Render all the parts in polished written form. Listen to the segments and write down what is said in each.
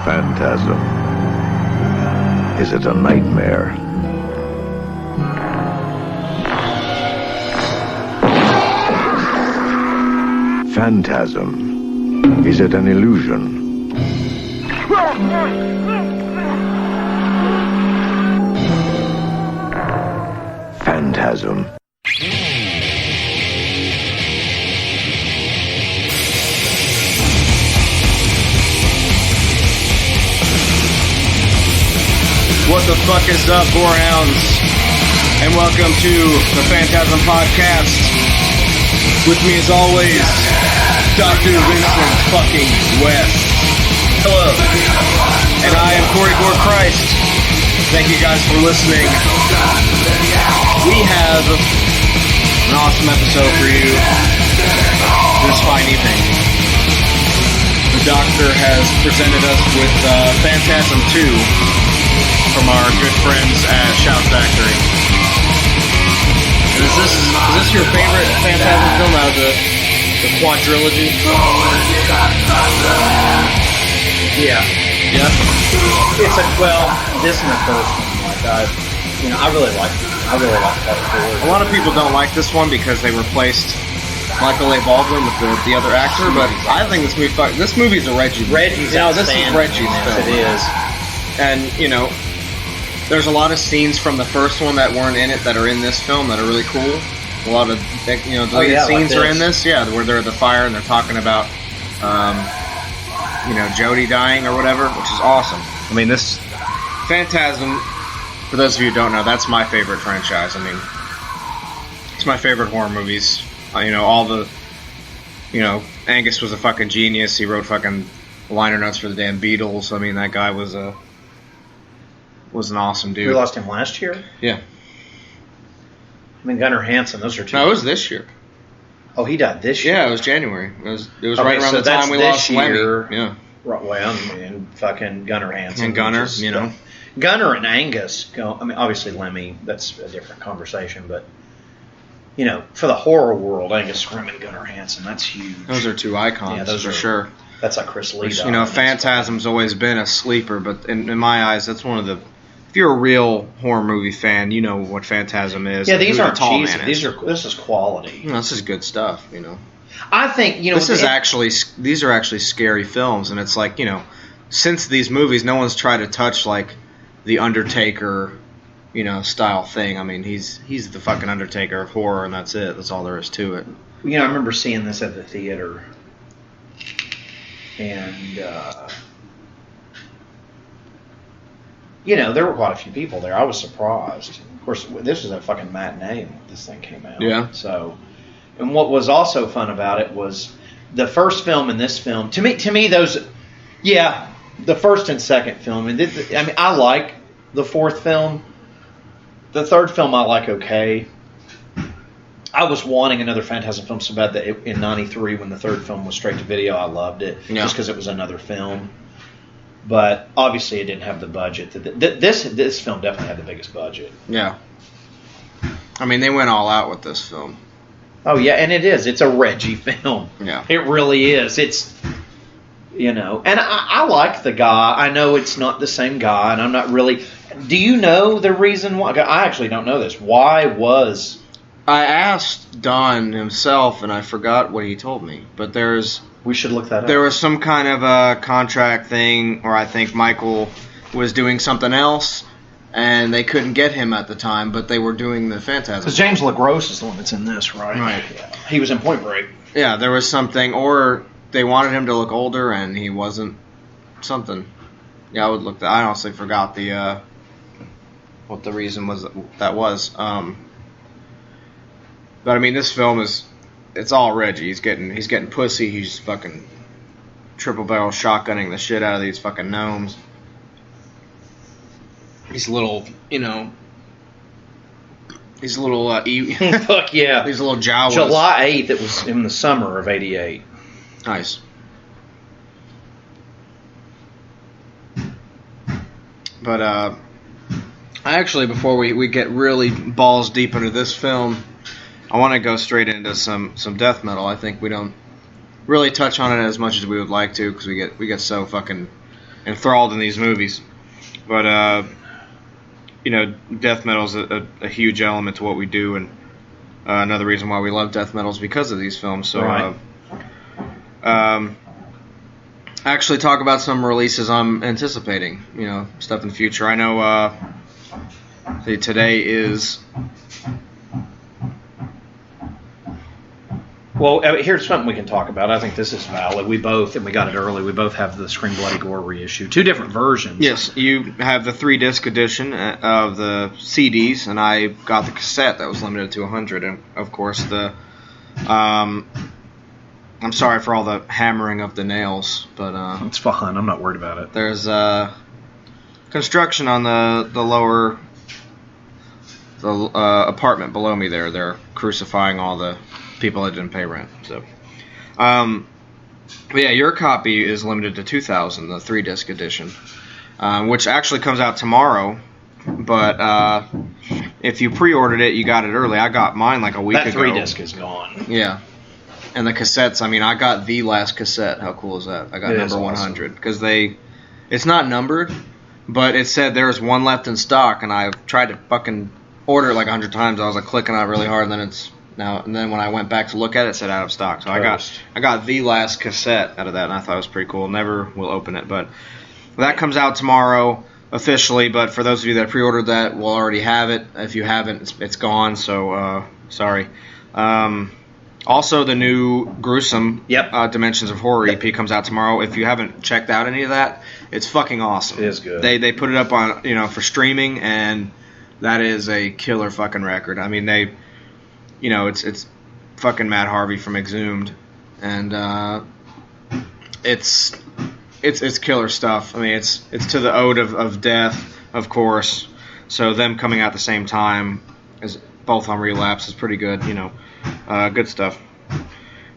Phantasm? Is it a nightmare? Phantasm. Is it an illusion? Phantasm. What the fuck is up, Borehounds? And welcome to the Phantasm Podcast. With me as always, Dr. Vincent fucking West. Hello. And I am Corey Gore Christ. Thank you guys for listening. We have an awesome episode for you this fine evening. The doctor has presented us with Phantasm II from our good friends at Shout Factory. Is this your favorite Phantasm film out of the quadrilogy? Yeah. It's this and the first one. I really like part 4. A lot of people don't like this one because they replaced Michael A. Baldwin with the other actor, but I think this movie's a Reggie. Reggie's this is Reggie's film. It is. And there's a lot of scenes from the first one that weren't in it that are in this film that are really cool. A lot of deleted scenes are in this. Yeah, where they're at the fire and they're talking about Jody dying or whatever, which is awesome. I mean, this Phantasm, for those of you who don't know, that's my favorite franchise. I mean, it's my favorite horror movies. Angus was a fucking genius. He wrote fucking liner notes for the damn Beatles. I mean, that guy was an awesome dude. We lost him last year? Yeah. I mean, Gunnar Hansen, those are two. No, it was this year. Oh, he died this year? Yeah, it was January. It was right around the time we lost Lemmy. Yeah. Right, well, and fucking Gunnar Hansen. And Gunnar, Gunnar and Angus go. I mean, obviously Lemmy, that's a different conversation, but for the horror world, Angus Scrimm and Gunnar Hansen, that's huge. Those are two icons, yeah, those for sure. That's like Chris Lee. Phantasm's always been a sleeper, but in my eyes, that's one of the. If you're a real horror movie fan, you know what Phantasm is. Yeah, these aren't cheesy. This is quality. This is good stuff. I think these are actually scary films, and it's like since these movies, no one's tried to touch like the Undertaker, style thing. I mean, he's the fucking Undertaker of horror, and that's it. That's all there is to it. I remember seeing this at the theater, and there were quite a few people there. I was surprised. Of course, this was a fucking matinee when this thing came out. Yeah. So, and what was also fun about it was the first film and this film. To me, the first and second film. And I like the fourth film. The third film I like okay. I was wanting another Phantasm film so bad that in '93 when the third film was straight to video, I loved it just because it was another film. But obviously, it didn't have the budget. This film definitely had the biggest budget. Yeah. I mean, they went all out with this film. Oh yeah, and it is. It's a Reggie film. Yeah. It really is. It's and I like the guy. I know it's not the same guy, and I'm not really. Do you know the reason why? I actually don't know this. Why was? I asked Don himself, and I forgot what he told me. But we should look that up. There was some kind of a contract thing, or I think Michael was doing something else, and they couldn't get him at the time, but they were doing the Phantasm. Because James LaGrosse is the one that's in this, right? Right. Yeah. He was in Point Break. Yeah, there was something, or they wanted him to look older, and he wasn't something. Yeah, I would look. I honestly forgot what the reason was. That was. But I mean, this film it's all Reggie. He's getting pussy. He's fucking triple barrel shotgunning the shit out of these fucking gnomes. These little, fuck yeah. These little Jawas. July 8th, it was in the summer of '88. Nice. But I actually, before we get really balls deep into this film, I want to go straight into some death metal. I think we don't really touch on it as much as we would like to because we get so fucking enthralled in these movies. But death metal is a huge element to what we do, and another reason why we love death metal is because of these films. So, Right. Actually, talk about some releases I'm anticipating. Stuff in the future. I know. Today is. Well, here's something we can talk about. I think this is valid. We both, and we got it early, we both have the Scream Bloody Gore reissue. 2 different versions. Yes, you have the 3-disc edition of the CDs, and I got the cassette that was limited to 100. And, of course, I'm sorry for all the hammering of the nails, but It's fun. I'm not worried about it. there's construction on the lower apartment below me there. They're crucifying all the people that didn't pay rent. So, but yeah, your copy is limited to 2,000, the 3-disc edition, which actually comes out tomorrow. But if you pre-ordered it, you got it early. I got mine like a week ago. That 3-disc is gone. Yeah. And the cassettes, I got the last cassette. How cool is that? I got number 100. Because it's not numbered, but it said there was one left in stock, and I tried to fucking order it like 100 times. I was like clicking on it really hard, and then when I went back to look at it, it said out of stock. So I got the last cassette out of that, and I thought it was pretty cool. Never will open it, but that comes out tomorrow officially. But for those of you that pre-ordered that, will already have it. If you haven't, it's gone. So sorry. Also, the new gruesome Dimensions of Horror EP comes out tomorrow. If you haven't checked out any of that, it's fucking awesome. It is good. They put it up on for streaming, and that is a killer fucking record. It's fucking Matt Harvey from Exhumed, and it's killer stuff. It's to the ode of death, of course. So them coming out at the same time as both on Relapse is pretty good. Good stuff.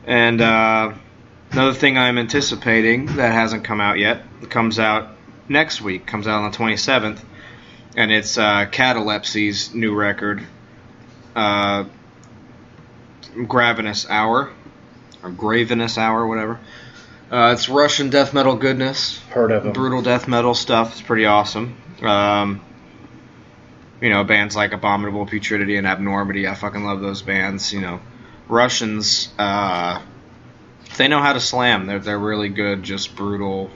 And another thing I'm anticipating that hasn't come out yet, it comes out next week, comes out on the 27th, and it's Catalepsy's new record, Gravenous Hour, or Gravenous Hour, whatever. It's Russian death metal goodness. Heard of them. Brutal death metal stuff. It's pretty awesome. Bands like Abominable Putridity and Abnormity. I fucking love those bands. Russians, they know how to slam. They're really good, just brutal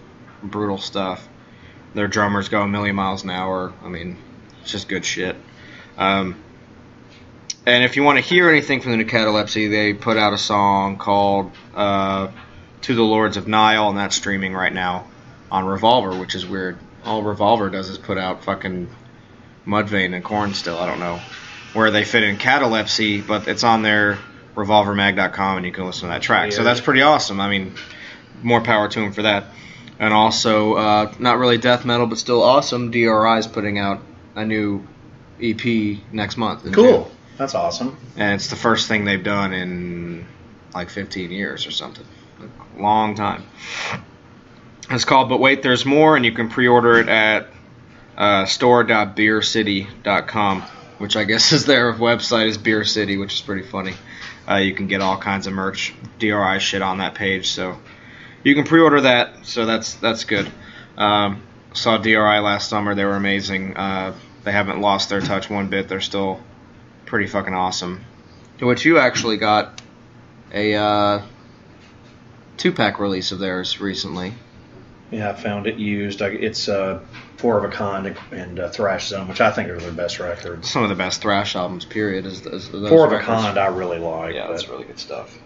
stuff. Their drummers go a million miles an hour. It's just good shit. And if you want to hear anything from the new Catalepsy, they put out a song called To the Lords of Nile, and that's streaming right now on Revolver, which is weird. All Revolver does is put out fucking Mudvayne and Korn still. I don't know where they fit in Catalepsy, but it's on their revolvermag.com, and you can listen to that track. So that's pretty awesome. More power to them for that. And also, not really death metal, but still awesome, DRI's putting out a new EP next month. Cool. June. That's awesome. And it's the first thing they've done in like 15 years or something. A long time. It's called But Wait, There's More, and you can pre-order it at store.beercity.com, which I guess is their website is Beer City, which is pretty funny. You can get all kinds of merch, DRI shit on that page, so you can pre-order that, so that's good. Saw DRI last summer. They were amazing. They haven't lost their touch one bit. They're still pretty fucking awesome. To which you actually got a 2-pack release of theirs recently. Yeah, I found it used. It's Four of a Kind and Thrash Zone, which I think are their best records. Some of the best thrash albums, period. Is those Four of records. a Kind I really like. Yeah, that's really good stuff.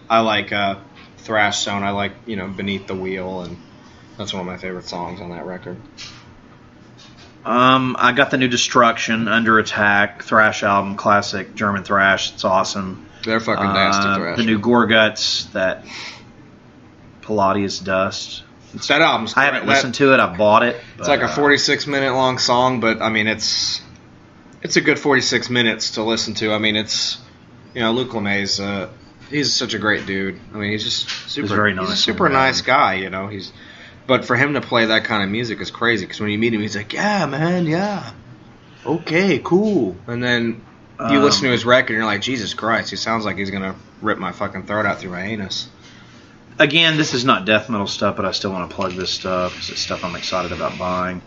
I like Thrash Zone. I like, Beneath the Wheel, and that's one of my favorite songs on that record. I got the new Destruction, Under Attack, thrash album, classic German thrash. It's awesome. They're fucking nasty thrash. The new Gorguts, that Palladius Dust. That album's I haven't listened to it. I bought it. It's like a 46-minute long song, but it's a good 46 minutes to listen to. It's Luc Lemay's he's such a great dude. He's just super. He's very nice. He's a super nice guy. But for him to play that kind of music is crazy, because when you meet him, he's like, yeah, man, yeah, okay, cool. And then you listen to his record, and you're like, Jesus Christ, he sounds like he's gonna rip my fucking throat out through my anus. again, this is not death metal stuff, but I still want to plug this stuff because it's stuff I'm excited about buying.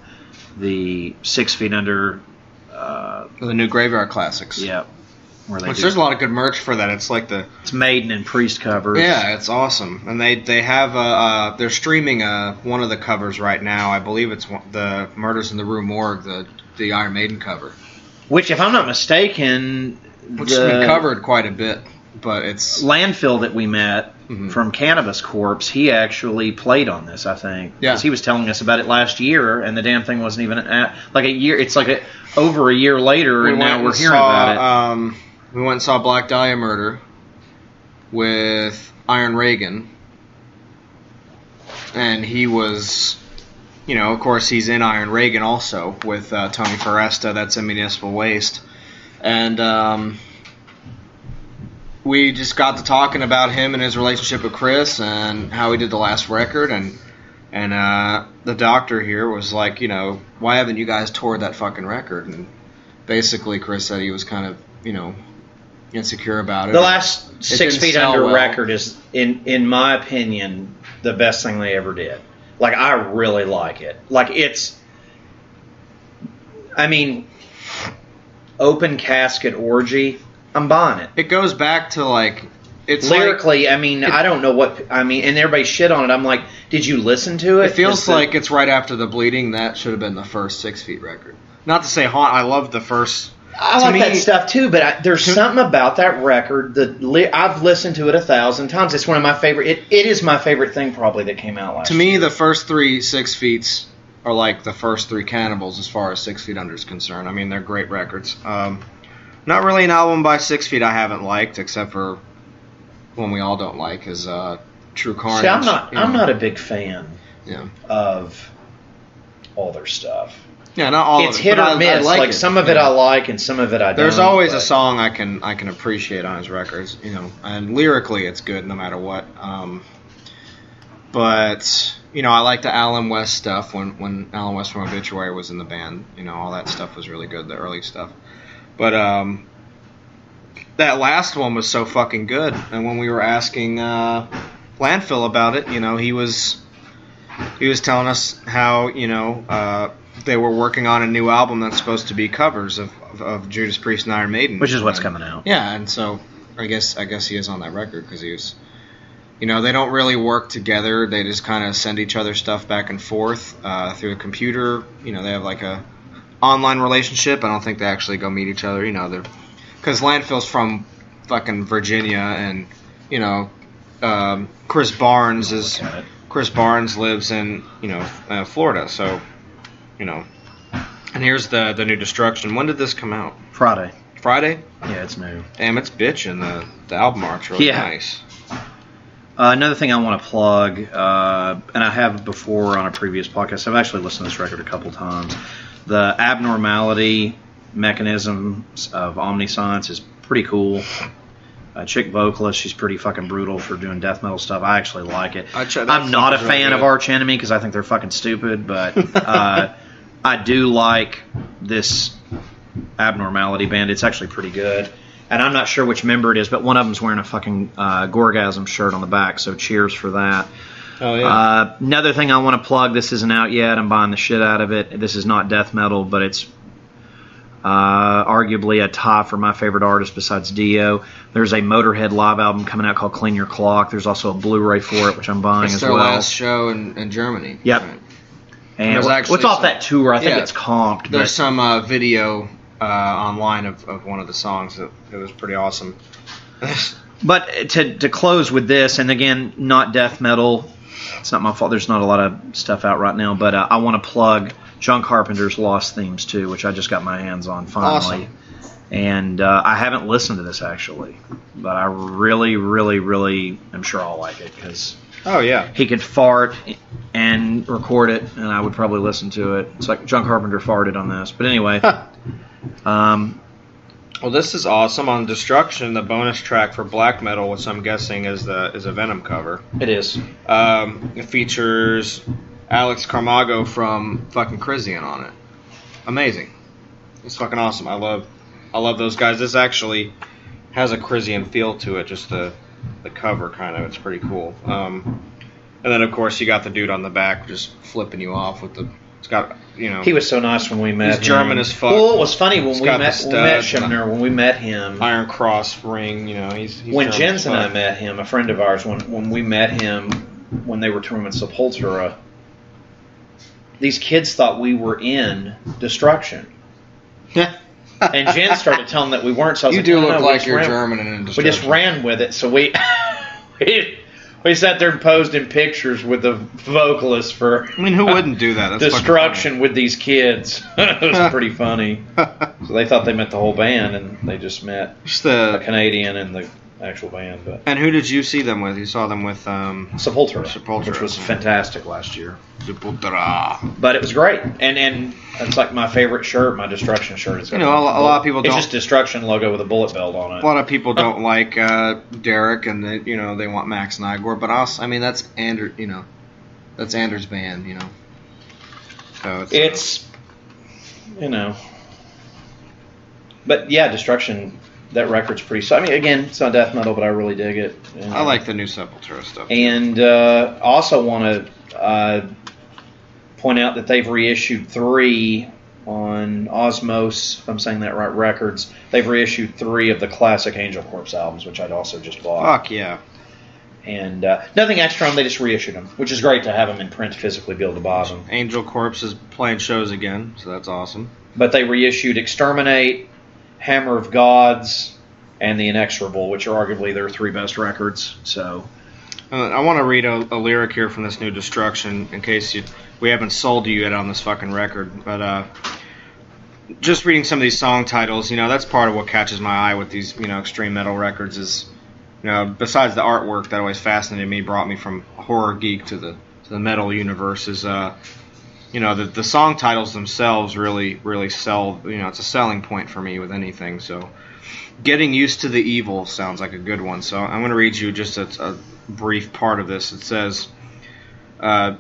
The 6 Feet Under. The new Graveyard Classics. Yeah. There's a lot of good merch for that. It's like it's Maiden and Priest covers. Yeah, it's awesome. And they have they're streaming one of the covers right now. I believe it's the Murders in the Rue Morgue, the Iron Maiden cover. Which, if I'm not mistaken, which has been covered quite a bit, but it's Landfill that we met from Cannabis Corpse. He actually played on this, I think. Yeah, because he was telling us about it last year, and the damn thing wasn't even like a year. It's like over a year later, and now we're hearing about it. We went and saw Black Dahlia Murder with Iron Reagan, and he was, of course, he's in Iron Reagan also with Tony Foresta. That's in Municipal Waste, and we just got to talking about him and his relationship with Chris and how he did the last record, and the doctor here was like, why haven't you guys toured that fucking record? And basically, Chris said he was kind of, insecure about it. The last 6 Feet Under record is, in my opinion, the best thing they ever did. Like, I really like it. Like, Open Casket Orgy, I'm buying it. It goes back to, it's lyrically, I don't know what, and everybody shit on it. I'm like, did you listen to it? It feels like it's right after The Bleeding. That should have been the first 6 Feet record. Not to say I love the first. I like that stuff too, but there's something about that record I've listened to it 1,000 times. It's one of my favorite. It is my favorite thing probably that came out last year. To me, the first 3 6 Feets are like the first 3 Cannibals as far as 6 Feet Under is concerned. They're great records. Not really an album by 6 Feet I haven't liked, except for one we all don't like is True Carnage. See, I'm not a big fan Yeah. of all their stuff. Yeah, not all of it. It's hit or miss. Like some of it I like and some of it I don't. There's always a song I can appreciate on his records, and lyrically it's good no matter what. But I like the Alan West stuff when Alan West from Obituary was in the band. All that stuff was really good, the early stuff. But that last one was so fucking good. And when we were asking Landfill about it, he was telling us how they were working on a new album that's supposed to be covers of Judas Priest and Iron Maiden, which is what's coming out. Yeah, and so I guess he is on that record because he was. They don't really work together. They just kind of send each other stuff back and forth through a computer. They have like a online relationship. I don't think they actually go meet each other. Because Landfill's from fucking Virginia, and Chris Barnes lives in Florida. So and here's the new Destruction. When did this come out? Friday. Yeah, it's new. Damn, it's bitchin'. The album art's really nice. Another thing I want to plug, and I have before on a previous podcast, I've actually listened to this record a couple times. The Abnormality Mechanisms of Omniscience is pretty cool. Chick vocalist, she's pretty fucking brutal for doing death metal stuff. I actually like it. I'm not a fan of Arch Enemy because I think they're fucking stupid, but I do like this Abnormality band. It's actually pretty good. And I'm not sure which member it is, but one of them's wearing a fucking Gorgasm shirt on the back, so cheers for that. Oh, yeah. Another thing I want to plug, this isn't out yet. I'm buying the shit out of it. This is not death metal, but it's arguably a tie for my favorite artist besides Dio. There's a Motorhead live album coming out called Clean Your Clock. There's also a Blu-ray for it, which I'm buying as well. It's their last show in Germany. Yep. Right. And what's off that tour? I think it's comped. There's some video online of one of the songs. It was pretty awesome. But to close with this, and again, not death metal. It's not my fault. There's not a lot of stuff out right now, but I want to plug John Carpenter's Lost Themes 2, which I just got my hands on finally. Awesome. And I haven't listened to this actually, but I really, really, really am sure I'll like it because he could fart and record it, and I would probably listen to it. It's like John Carpenter farted on this, but anyway. Well, this is awesome. On Destruction, the bonus track for black metal, which I'm guessing is a Venom cover. It is. It features Alex Carmago from fucking Crisian on it. Amazing. It's fucking awesome. I love those guys. This actually has a Crisian feel to it. Just the the cover, kind of. It's pretty cool. And then, of course, you got the dude on the back just flipping you off with the... It's got, you know... He was so nice when we met him. He's German as fuck. Well, it was funny when we met Schimner, when we met him... Iron Cross ring, you know, he's when German Jens and I met him, a friend of ours, when we met him, when they were touring with Sepultura, these kids thought we were in Destruction. And Jen started telling them that we weren't. So I was you like, do no, look like you're ran, German and in Destruction. We just ran with it. So we sat there and posed in pictures with the vocalist for. I mean, who wouldn't do that? That's Destruction with these kids. It was pretty funny. So they thought they met the whole band, and they just met a Canadian and the actual band. But. And who did you see them with? You saw them with Sepultura, which was fantastic last year. Sepultura. But it was great, and it's like my favorite shirt, my Destruction shirt. It's got a lot of people don't. It's just Destruction logo with a bullet belt on it. A lot of people don't like Derek, and they want Max and Igor. But I mean, that's that's Anders' band, you know. So it's but yeah, Destruction. That record's pretty. So I mean, again, it's not death metal, but I really dig it. And, I like the new Sepultura stuff. And also want to point out that they've reissued 3 on Osmos, if I'm saying that right, Records. They've reissued 3 of the classic Angel Corpse albums, which I'd also just bought. Fuck yeah. And nothing extra on them, they just reissued them, which is great to have them in print, physically be able to buy them. Angel Corpse is playing shows again, so that's awesome. But they reissued Exterminate, Hammer of Gods, and The Inexorable, which are arguably their 3 best records. So, I want to read a lyric here from this new Destruction, in case we haven't sold you yet on this fucking record. But just reading some of these song titles, that's part of what catches my eye with these, extreme metal records is, besides the artwork that always fascinated me, brought me from horror geek to the metal universe, is the song titles themselves really sell. It's a selling point for me with anything. So, Getting Used to the Evil sounds like a good one. So I'm going to read you just a brief part of this. It says,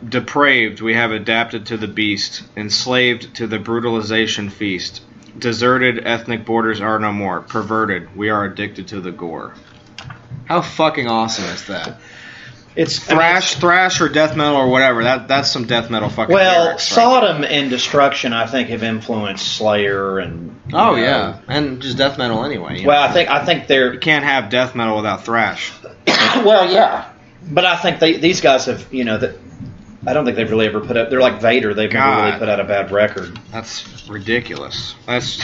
depraved, we have adapted to the beast, enslaved to the brutalization feast. Deserted, ethnic borders are no more. Perverted, we are addicted to the gore. How fucking awesome is that? It's thrash or death metal or whatever. That's some death metal fucking. Well, lyrics, Sodom and Destruction, I think, have influenced Slayer and. Yeah, and just death metal anyway. Well, I think they're. You can't have death metal without thrash. Well, yeah, but I think these guys have I don't think they've really ever put up. They're like Vader. They've never really put out a bad record. That's ridiculous. That's.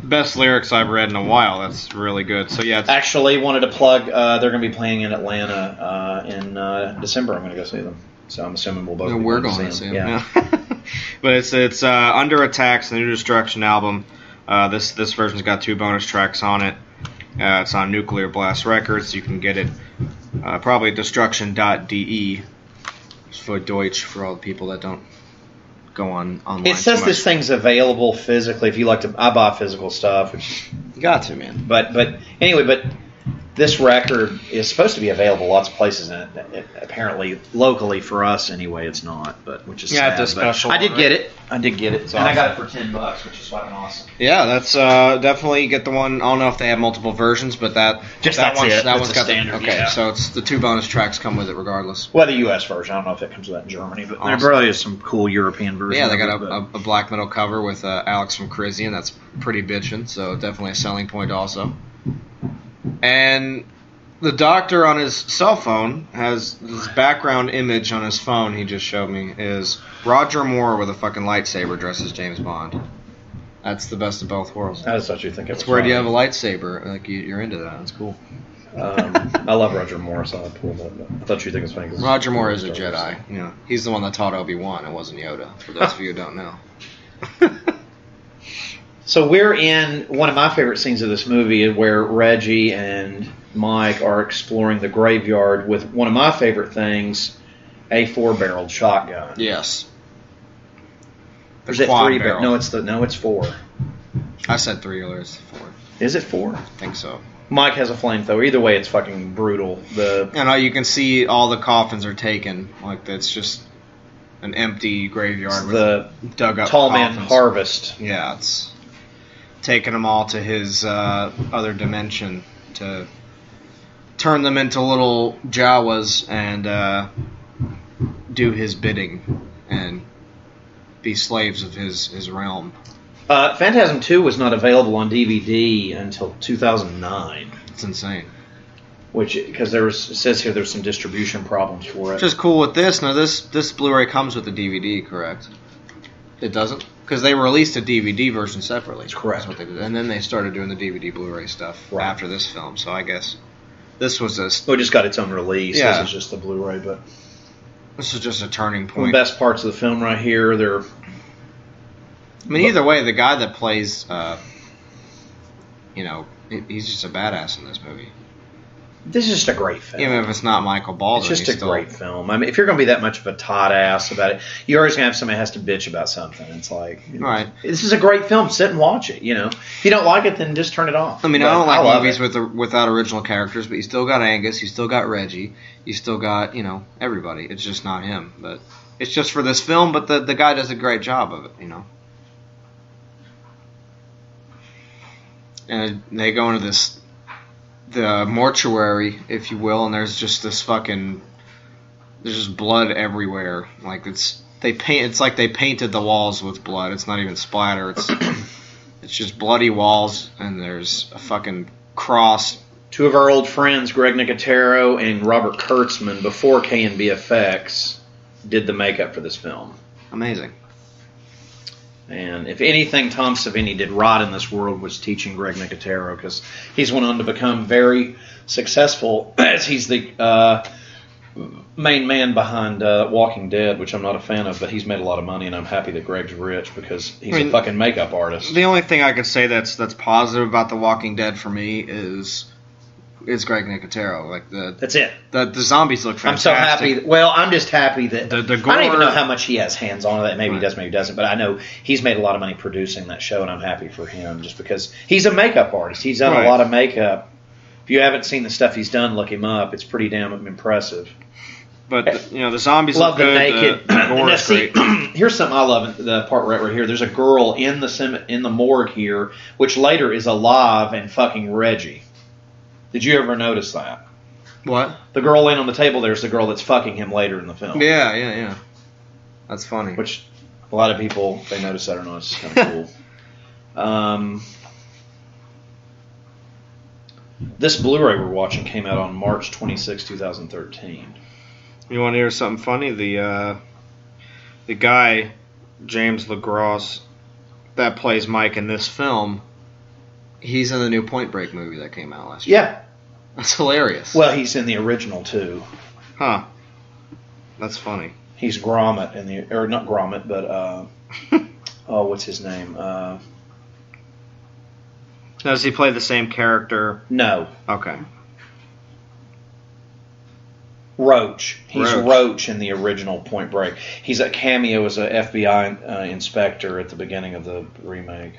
Best lyrics I've read in a while. That's really good. So yeah. Actually, wanted to plug. They're going to be playing in Atlanta in December. I'm going to go see them. So I'm assuming we'll both. We're going to see them. Yeah. But it's Under Attack's the new Destruction album. This version's got 2 bonus tracks on it. It's on Nuclear Blast Records. You can get it probably at destruction.de. For Deutsch for all the people that don't. Go on online. It says this thing's available physically. If you like to, I buy physical stuff. You got to, man. But anyway, this record is supposed to be available lots of places, and apparently locally for us anyway, it's not. But which is sad. It's special. I did get it. And awesome. I got it for $10, which is fucking awesome. Yeah, that's definitely get the one. I don't know if they have multiple versions, but that one's got standard. Okay, so it's the 2 bonus tracks come with it regardless. Well, the U.S. version. I don't know if it comes with that in Germany, but awesome. There probably is some cool European version. Yeah, they got a black metal cover with Alex from Crisian. That's pretty bitchin'. So definitely a selling point also. And the doctor on his cell phone has this background image on his phone he just showed me is Roger Moore with a fucking lightsaber dressed as James Bond. That's the best of both worlds. I just thought you think it was. It's where do you have a lightsaber? Like you're into that. That's cool. I love Roger Moore, so I pulled that. I thought you think it was funny. Roger Moore is a Jedi. He's the one that taught Obi-Wan. It wasn't Yoda. For those of you who don't know. So we're in one of my favorite scenes of this movie where Reggie and Mike are exploring the graveyard with one of my favorite things, a 4-barreled shotgun. Yes. Or is it 3 barrel? No, it's 4. I said 3 earlier. It's 4. Is it 4? I think so. Mike has a flamethrower. Either way, it's fucking brutal. You can see all the coffins are taken. Like it's just an empty graveyard with the dug up Tall coffins. Man Harvest. Yeah, it's taking them all to his other dimension to turn them into little Jawas and do his bidding and be slaves of his realm. Phantasm II was not available on DVD until 2009. It's insane. Because it says here there's some distribution problems for it. Which is cool with this. Now this Blu-ray comes with a DVD, correct? It doesn't? Because they released a DVD version separately. That's correct. That's what they did. And then they started doing the DVD Blu-ray stuff after this film. So I guess this was a... Well, it just got its own release. Yeah. This is just the Blu-ray, but... This is just a turning point. The best parts of the film right here, they're... I mean, either way, the guy that plays, he's just a badass in this movie. This is just a great film. Even if it's not Michael Baldwin, it's just a great film. I mean, if you're going to be that much of a Todd ass about it, you're always going to have somebody who has to bitch about something. It's like, right. This is a great film. Sit and watch it. If you don't like it, then just turn it off. I mean, I don't like movies without original characters, but you still got Angus, you still got Reggie, you still got, everybody. It's just not him. But it's just for this film, but the guy does a great job of it, And they go into the mortuary, if you will, and there's just this there's just blood everywhere. Like it's like they painted the walls with blood. It's not even splatter. It's just bloody walls, and there's a fucking cross. Two of our old friends, Greg Nicotero and Robert Kurtzman, before K&B Effects, did the makeup for this film. Amazing. And if anything Tom Savini did right in this world was teaching Greg Nicotero, because he's went on to become very successful as he's the main man behind Walking Dead, which I'm not a fan of, but he's made a lot of money, and I'm happy that Greg's rich because he's a fucking makeup artist. The only thing I could say that's positive about The Walking Dead for me is Greg Nicotero. That's it. The zombies look fantastic. I'm so happy. Well, I'm just happy that the gore, I don't even know how much he has hands on that. Maybe he does, maybe he doesn't. But I know he's made a lot of money producing that show, and I'm happy for him just because he's a makeup artist. He's done a lot of makeup. If you haven't seen the stuff he's done, look him up. It's pretty damn impressive. But the zombies love look good. The naked. The gore is great. Here's something I love. The part right here. There's a girl in the morgue here, which later is alive and fucking Reggie. Did you ever notice that? What? The girl laying on the table there is the girl that's fucking him later in the film. Yeah. That's funny. Which a lot of people, they notice that or not. It's kind of cool. This Blu-ray we're watching came out on March 26, 2013. You want to hear something funny? The guy, James LaGrosse, that plays Mike in this film, he's in the new Point Break movie that came out last year. Yeah. That's hilarious. Well, he's in the original, too. Huh. That's funny. He's Gromit or not Gromit, but, what's his name? Does he play the same character? No. Okay. Roach. He's Roach in the original Point Break. He's a cameo as an FBI inspector at the beginning of the remake.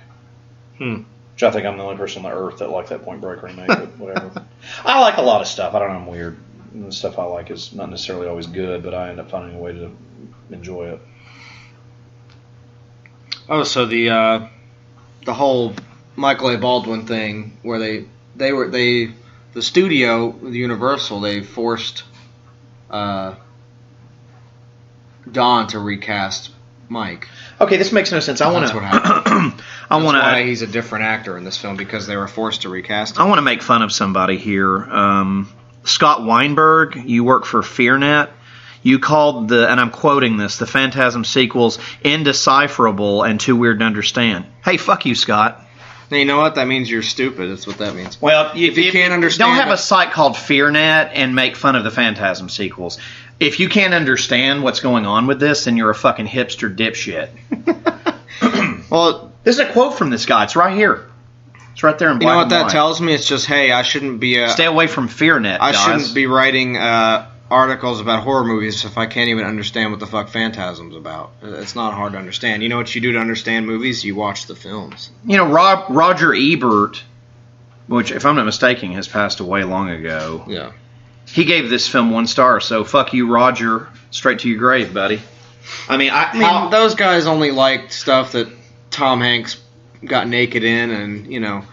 Which I think I'm the only person on the earth that liked that Point Break remake, but whatever. I like a lot of stuff. I don't know, I'm weird. The stuff I like is not necessarily always good, but I end up finding a way to enjoy it. Oh, so the whole Michael A. Baldwin thing, where the studio, the Universal, they forced Don to recast Mike. Okay, this makes no sense. That's what happened. That's why he's a different actor in this film, because they were forced to recast him. I want to make fun of somebody here. Scott Weinberg, you work for FearNet. You called and I'm quoting this, the Phantasm sequels indecipherable and too weird to understand. Hey, fuck you, Scott. Now, you know what? That means you're stupid. That's what that means. Well, if you can't understand... Don't have a site called FearNet and make fun of the Phantasm sequels. If you can't understand what's going on with this, then you're a fucking hipster dipshit. Well, this is a quote from this guy. It's right here. It's right there in black and white. You know what that tells me? It's just, hey, I shouldn't be... Stay away from FearNet, guys. I shouldn't be writing articles about horror movies if I can't even understand what the fuck Phantasm's about. It's not hard to understand. You know what you do to understand movies? You watch the films. You know, Roger Ebert, which, if I'm not mistaken, has passed away long ago. Yeah. He gave this film 1 star, so fuck you, Roger. Straight to your grave, buddy. I mean, those guys only liked stuff that Tom Hanks got naked in and,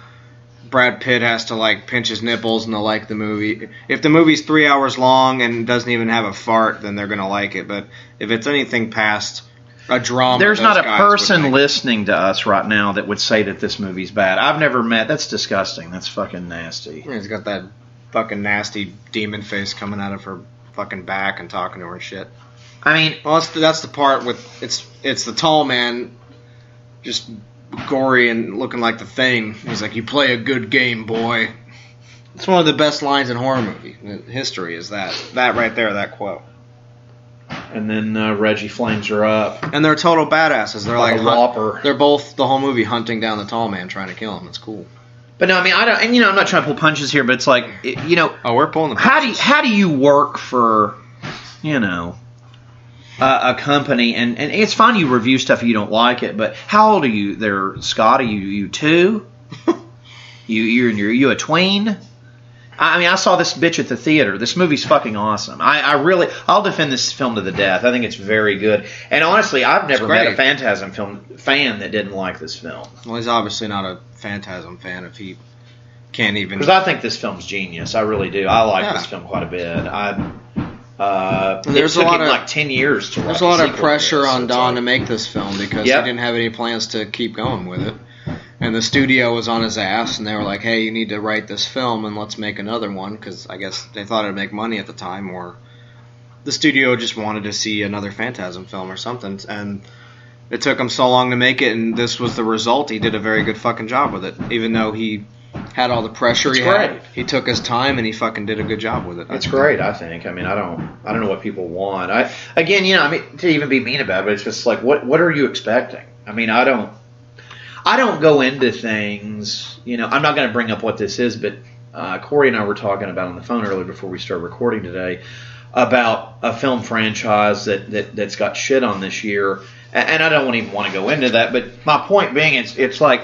Brad Pitt has to like pinch his nipples and they'll like the movie. If the movie's 3 hours long and doesn't even have a fart, then they're gonna like it. But if it's anything past a drama, there's not a person like listening to us right now that would say that this movie's bad. I've never met. That's disgusting. That's fucking nasty. He's got that fucking nasty demon face coming out of her fucking back and talking to her shit. I mean, well, that's the part with it's the tall man, just gory and looking like the Thing. He's like, "You play a good game, boy." It's one of the best lines in horror movie history. Is that right there? That quote. And then Reggie flames her up. And they're total badasses. They're like a whopper. They're both the whole movie hunting down the tall man, trying to kill him. It's cool. But no, I mean, I don't. And I'm not trying to pull punches here, but it's like, Oh, we're pulling the punches. How do you work for, a company? And it's fine you review stuff if you don't like it, but how old are you there, Scott? Are you 2? you a tween? I mean, I saw this bitch at the theater. This movie's fucking awesome. I'll defend this film to the death. I think it's very good. And honestly, I've never met a Phantasm film fan that didn't like this film. Well, he's obviously not a Phantasm fan if he can't even... Because I think this film's genius. I really do. I like this film quite a bit. It took him like 10 years to write. There's a lot of pressure on Don to make this film because he didn't have any plans to keep going with it. And the studio was on his ass, and they were like, "Hey, you need to write this film, and let's make another one," because I guess they thought it'd make money at the time, or the studio just wanted to see another Phantasm film or something. And it took him so long to make it, and this was the result. He did a very good fucking job with it, even though he had all the pressure he had. He took his time, and he fucking did a good job with it. It's great, I think. I mean, I don't know what people want. To even be mean about it, it's just like, what are you expecting? I mean, I don't go into things, I'm not going to bring up what this is, but Corey and I were talking about on the phone earlier before we started recording today about a film franchise that's got shit on this year, and I don't even want to go into that, but my point being, it's like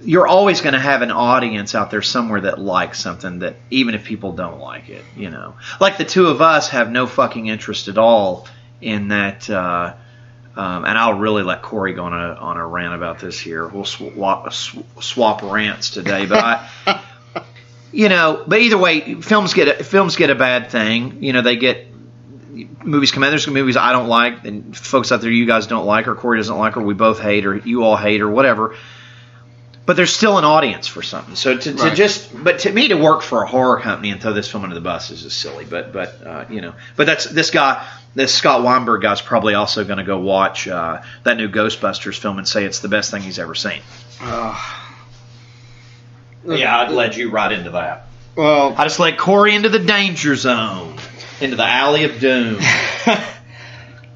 you're always going to have an audience out there somewhere that likes something, that even if people don't like it, Like the two of us have no fucking interest at all in that... and I'll really let Corey go on a rant about this here. We'll swap rants today, but but either way, films get a bad thing. They get movies come out. There's some movies I don't like, and folks out there you guys don't like, or Corey doesn't like, or we both hate, or you all hate, or whatever. But there's still an audience for something. So to me to work for a horror company and throw this film under the bus is just silly. But that's this guy. This Scott Weinberg guy's probably also going to go watch that new Ghostbusters film and say it's the best thing he's ever seen. Yeah, I'd led you right into that. Well, I just led Corey into the danger zone, into the alley of doom.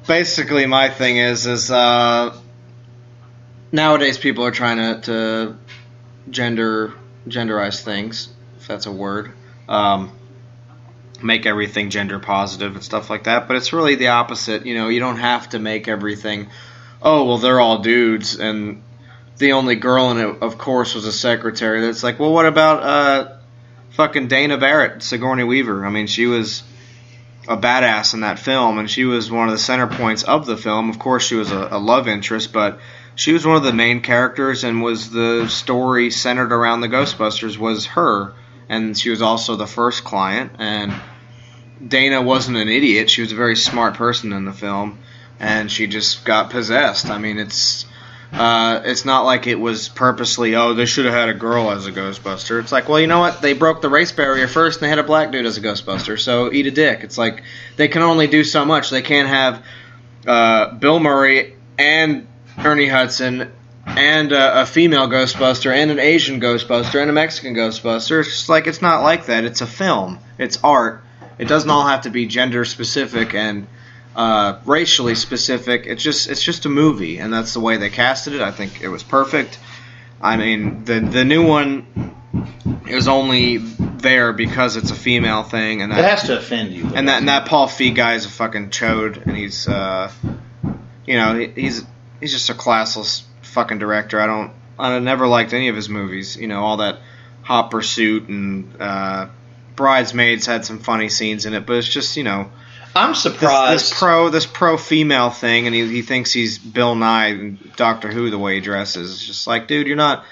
Basically, my thing is nowadays people are trying to genderize things, if that's a word. Make everything gender positive and stuff like that, but it's really the opposite. You don't have to make everything, oh, well, they're all dudes, and the only girl in it, of course, was a secretary. That's like, well, what about fucking Dana Barrett, Sigourney Weaver? I mean, she was a badass in that film, and she was one of the center points of the film. Of course, she was a love interest, but she was one of the main characters, and was the story centered around the Ghostbusters was her. And she was also the first client, and Dana wasn't an idiot. She was a very smart person in the film, and she just got possessed. I mean, it's not like it was purposely, oh, they should have had a girl as a Ghostbuster. It's like, well, you know what? They broke the race barrier first, and they had a black dude as a Ghostbuster, so eat a dick. It's like they can only do so much. They can't have Bill Murray and Ernie Hudson and a female Ghostbuster, and an Asian Ghostbuster, and a Mexican Ghostbuster. It's just like, it's not like that. It's a film. It's art. It doesn't all have to be gender specific and racially specific. It's just a movie, and that's the way they casted it. I think it was perfect. I mean, the new one is only there because it's a female thing, and that, it has to offend you. And that Paul Feig guy is a fucking chode, and he's he's just a classless fucking director. I never liked any of his movies. All that Hot Pursuit and Bridesmaids had some funny scenes in it, but it's just I'm surprised this pro female thing, and he thinks he's Bill Nye and Doctor Who the way he dresses. It's just like, dude, you're not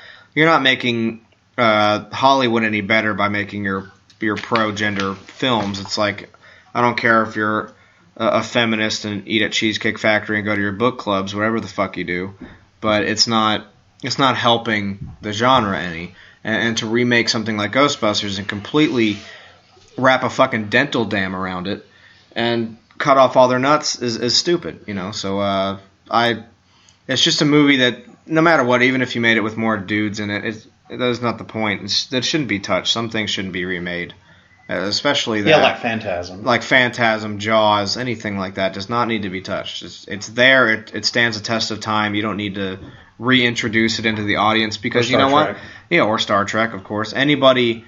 making Hollywood any better by making your pro-gender films. It's like, I don't care if you're a feminist and eat at Cheesecake Factory and go to your book clubs, whatever the fuck you do, but it's not helping the genre any. And to remake something like Ghostbusters and completely wrap a fucking dental dam around it and cut off all their nuts is stupid, you know. So it's just a movie that no matter what, even if you made it with more dudes in it, that's not the point. That shouldn't be touched. Some things shouldn't be remade, especially that. Yeah, like Phantasm. Like Phantasm, Jaws, anything like that does not need to be touched. It's there. It stands the test of time. You don't need to reintroduce it into the audience because you know what? Yeah, or Star Trek, of course. Anybody.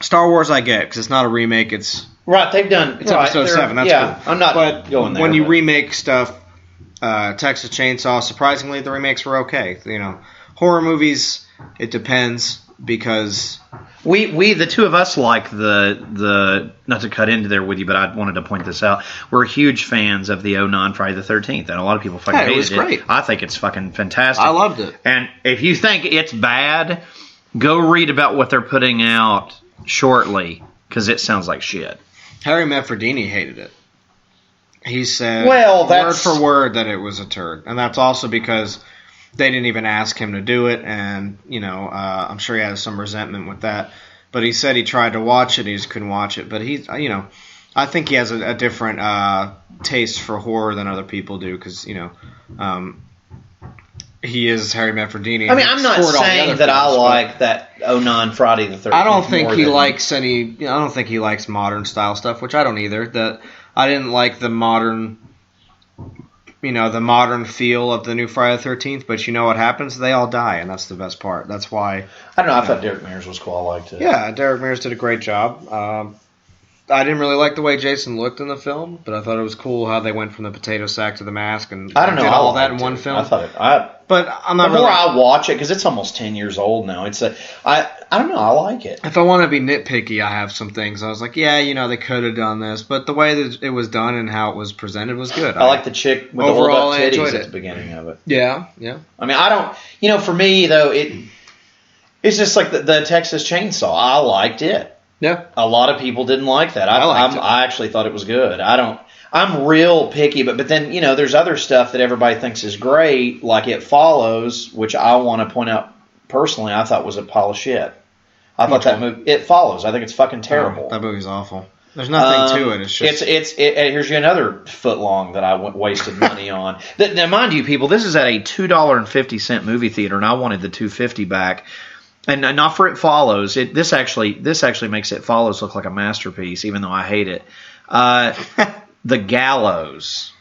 Star Wars, I get because it's not a remake. It's right. They've done. It's episode 7. That's cool. I'm not going there. When you remake stuff, Texas Chainsaw, surprisingly, the remakes were okay. You know, horror movies, it depends because we the two of us like the not to cut into there with you, but I wanted to point this out. We're huge fans of the 09 Friday the 13th, and a lot of people fucking hated it. Was great. I think it's fucking fantastic. I loved it. And if you think it's bad, go read about what they're putting out shortly, because it sounds like shit. Harry Manfredini hated it. He said word for word that it was a turd. And that's also because they didn't even ask him to do it, and, you know, I'm sure he had some resentment with that. But he said he tried to watch it, and he just couldn't watch it. But he, you know, I think he has a different taste for horror than other people do, because, you know, he is Harry Manfredini. I mean, I'm not saying that I like that 09 Friday the 13th. I don't think he likes any. You know, I don't think he likes modern style stuff, which I don't either. That I didn't like the modern, you know, the modern feel of the new Friday the 13th. But you know what happens? They all die, and that's the best part. That's why. I don't know. I thought Derek Mears was cool. I liked it. Yeah, Derek Mears did a great job. I didn't really like the way Jason looked in the film, but I thought it was cool how they went from the potato sack to the mask and I don't know did how all that in one film. I thought it. But I'm not the more I watch it, because it's almost 10 years old now. I don't know. I like it. If I want to be nitpicky, I have some things. I was like, yeah, you know, they could have done this, but the way that it was done and how it was presented was good. I like the chick with overall, the hold up titties at the beginning of it. Yeah. I mean, I don't. You know, for me though, it's just like the Texas Chainsaw. I liked it. Yeah. A lot of people didn't like that. I actually thought it was good. I'm real picky, but then, you know, there's other stuff that everybody thinks is great, like It Follows, which I want to point out personally, I thought was a pile of shit. I thought that movie, It Follows, I think it's fucking terrible. That movie's awful. There's nothing to it. It's just here's you another foot long that I wasted money on. Now, mind you, people, this is at a $2.50 movie theater, and I wanted the $2.50 back. And not for It Follows. This actually makes It Follows look like a masterpiece, even though I hate it. The Gallows.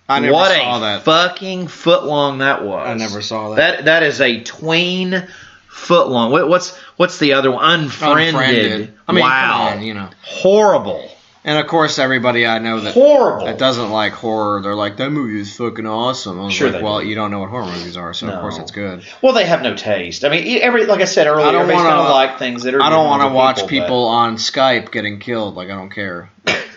I never saw that. What a fucking foot long that was. I never saw that. That is a tween foot long. What's the other one? Unfriended. I mean, wow. Come on, you know. Horrible. And of course, everybody I know that doesn't like horror, they're like, that movie is fucking awesome. I was like, well, you don't know what horror movies are, so of course it's good. Well, they have no taste. I mean, like I said earlier, everybody's going to like things that are. I don't want to watch people on Skype getting killed. Like, I don't care.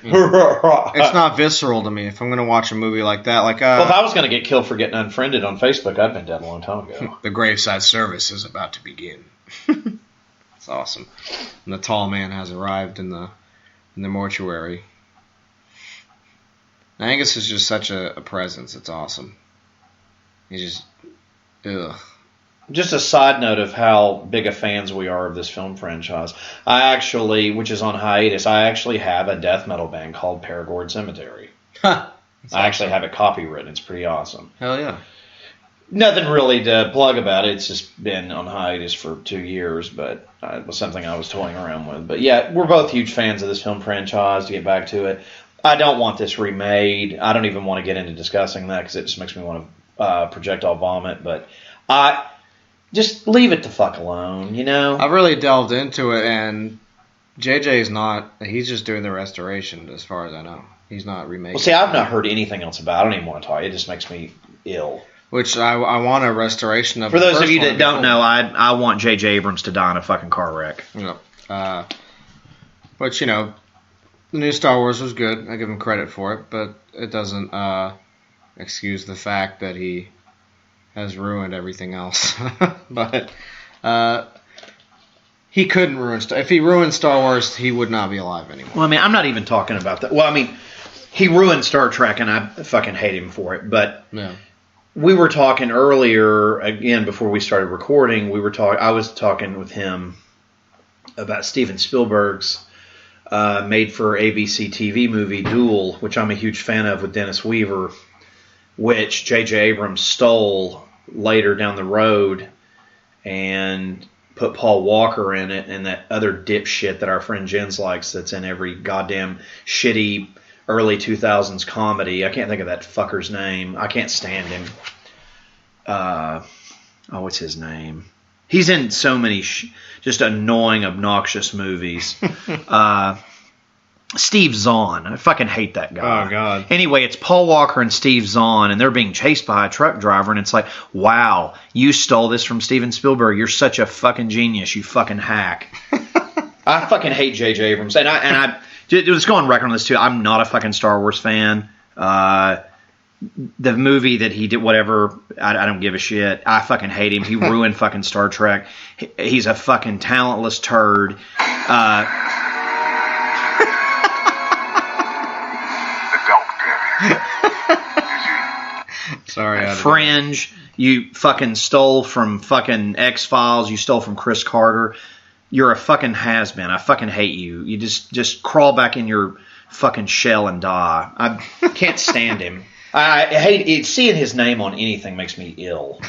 You know, it's not visceral to me. If I'm going to watch a movie like that, like well, if I was going to get killed for getting unfriended on Facebook, I'd been dead a long time ago. The graveside service is about to begin. It's awesome. And the tall man has arrived in the mortuary. Angus is just such a presence. It's awesome. He's just, ugh. Just a side note of how big of fans we are of this film franchise. I actually, which is on hiatus, I actually have a death metal band called Paragord Cemetery. I actually have it copywritten. It's pretty awesome. Hell yeah. Nothing really to plug about it. It's just been on hiatus for 2 years, but it was something I was toying around with. But yeah, we're both huge fans of this film franchise, to get back to it. I don't want this remade. I don't even want to get into discussing that because it just makes me want to projectile vomit. But just leave it the fuck alone, you know? I've really delved into it, and JJ's not. He's just doing the restoration, as far as I know. He's not remaking. Well, see, I've not heard anything else about it. I don't even want to talk. It just makes me ill. Which I want a restoration of. For those of you that don't know, I want J.J. Abrams to die in a fucking car wreck. Yeah. But, you know, the new Star Wars was good. I give him credit for it, but it doesn't excuse the fact that he has ruined everything else. But He couldn't ruin Star. If he ruined Star Wars, he would not be alive anymore. Well, I mean, I'm not even talking about that. Well, I mean, he ruined Star Trek, and I fucking hate him for it. But Yeah. we were talking earlier, again, before we started recording, I was talking with him about Steven Spielberg's made-for-ABC TV movie, Duel, which I'm a huge fan of with Dennis Weaver, which J.J. Abrams stole later down the road and put Paul Walker in it and that other dipshit that our friend Jens likes that's in every goddamn shitty early 2000s comedy. I can't think of that fucker's name. I can't stand him. What's his name? He's in so many just annoying, obnoxious movies. Steve Zahn. I fucking hate that guy. Oh, God. Anyway, it's Paul Walker and Steve Zahn, and they're being chased by a truck driver, and it's like, wow, you stole this from Steven Spielberg. You're such a fucking genius, you fucking hack. I fucking hate J.J. Abrams. And I let's go on record on this, too. I'm not a fucking Star Wars fan. The movie that he did, whatever, I don't give a shit. I fucking hate him. He ruined fucking Star Trek. He's a fucking talentless turd. Sorry. Fringe, you fucking stole from fucking X-Files. You stole from Chris Carter. You're a fucking has-been. I fucking hate you. You just crawl back in your fucking shell and die. I can't stand him. I hate it. Seeing his name on anything makes me ill.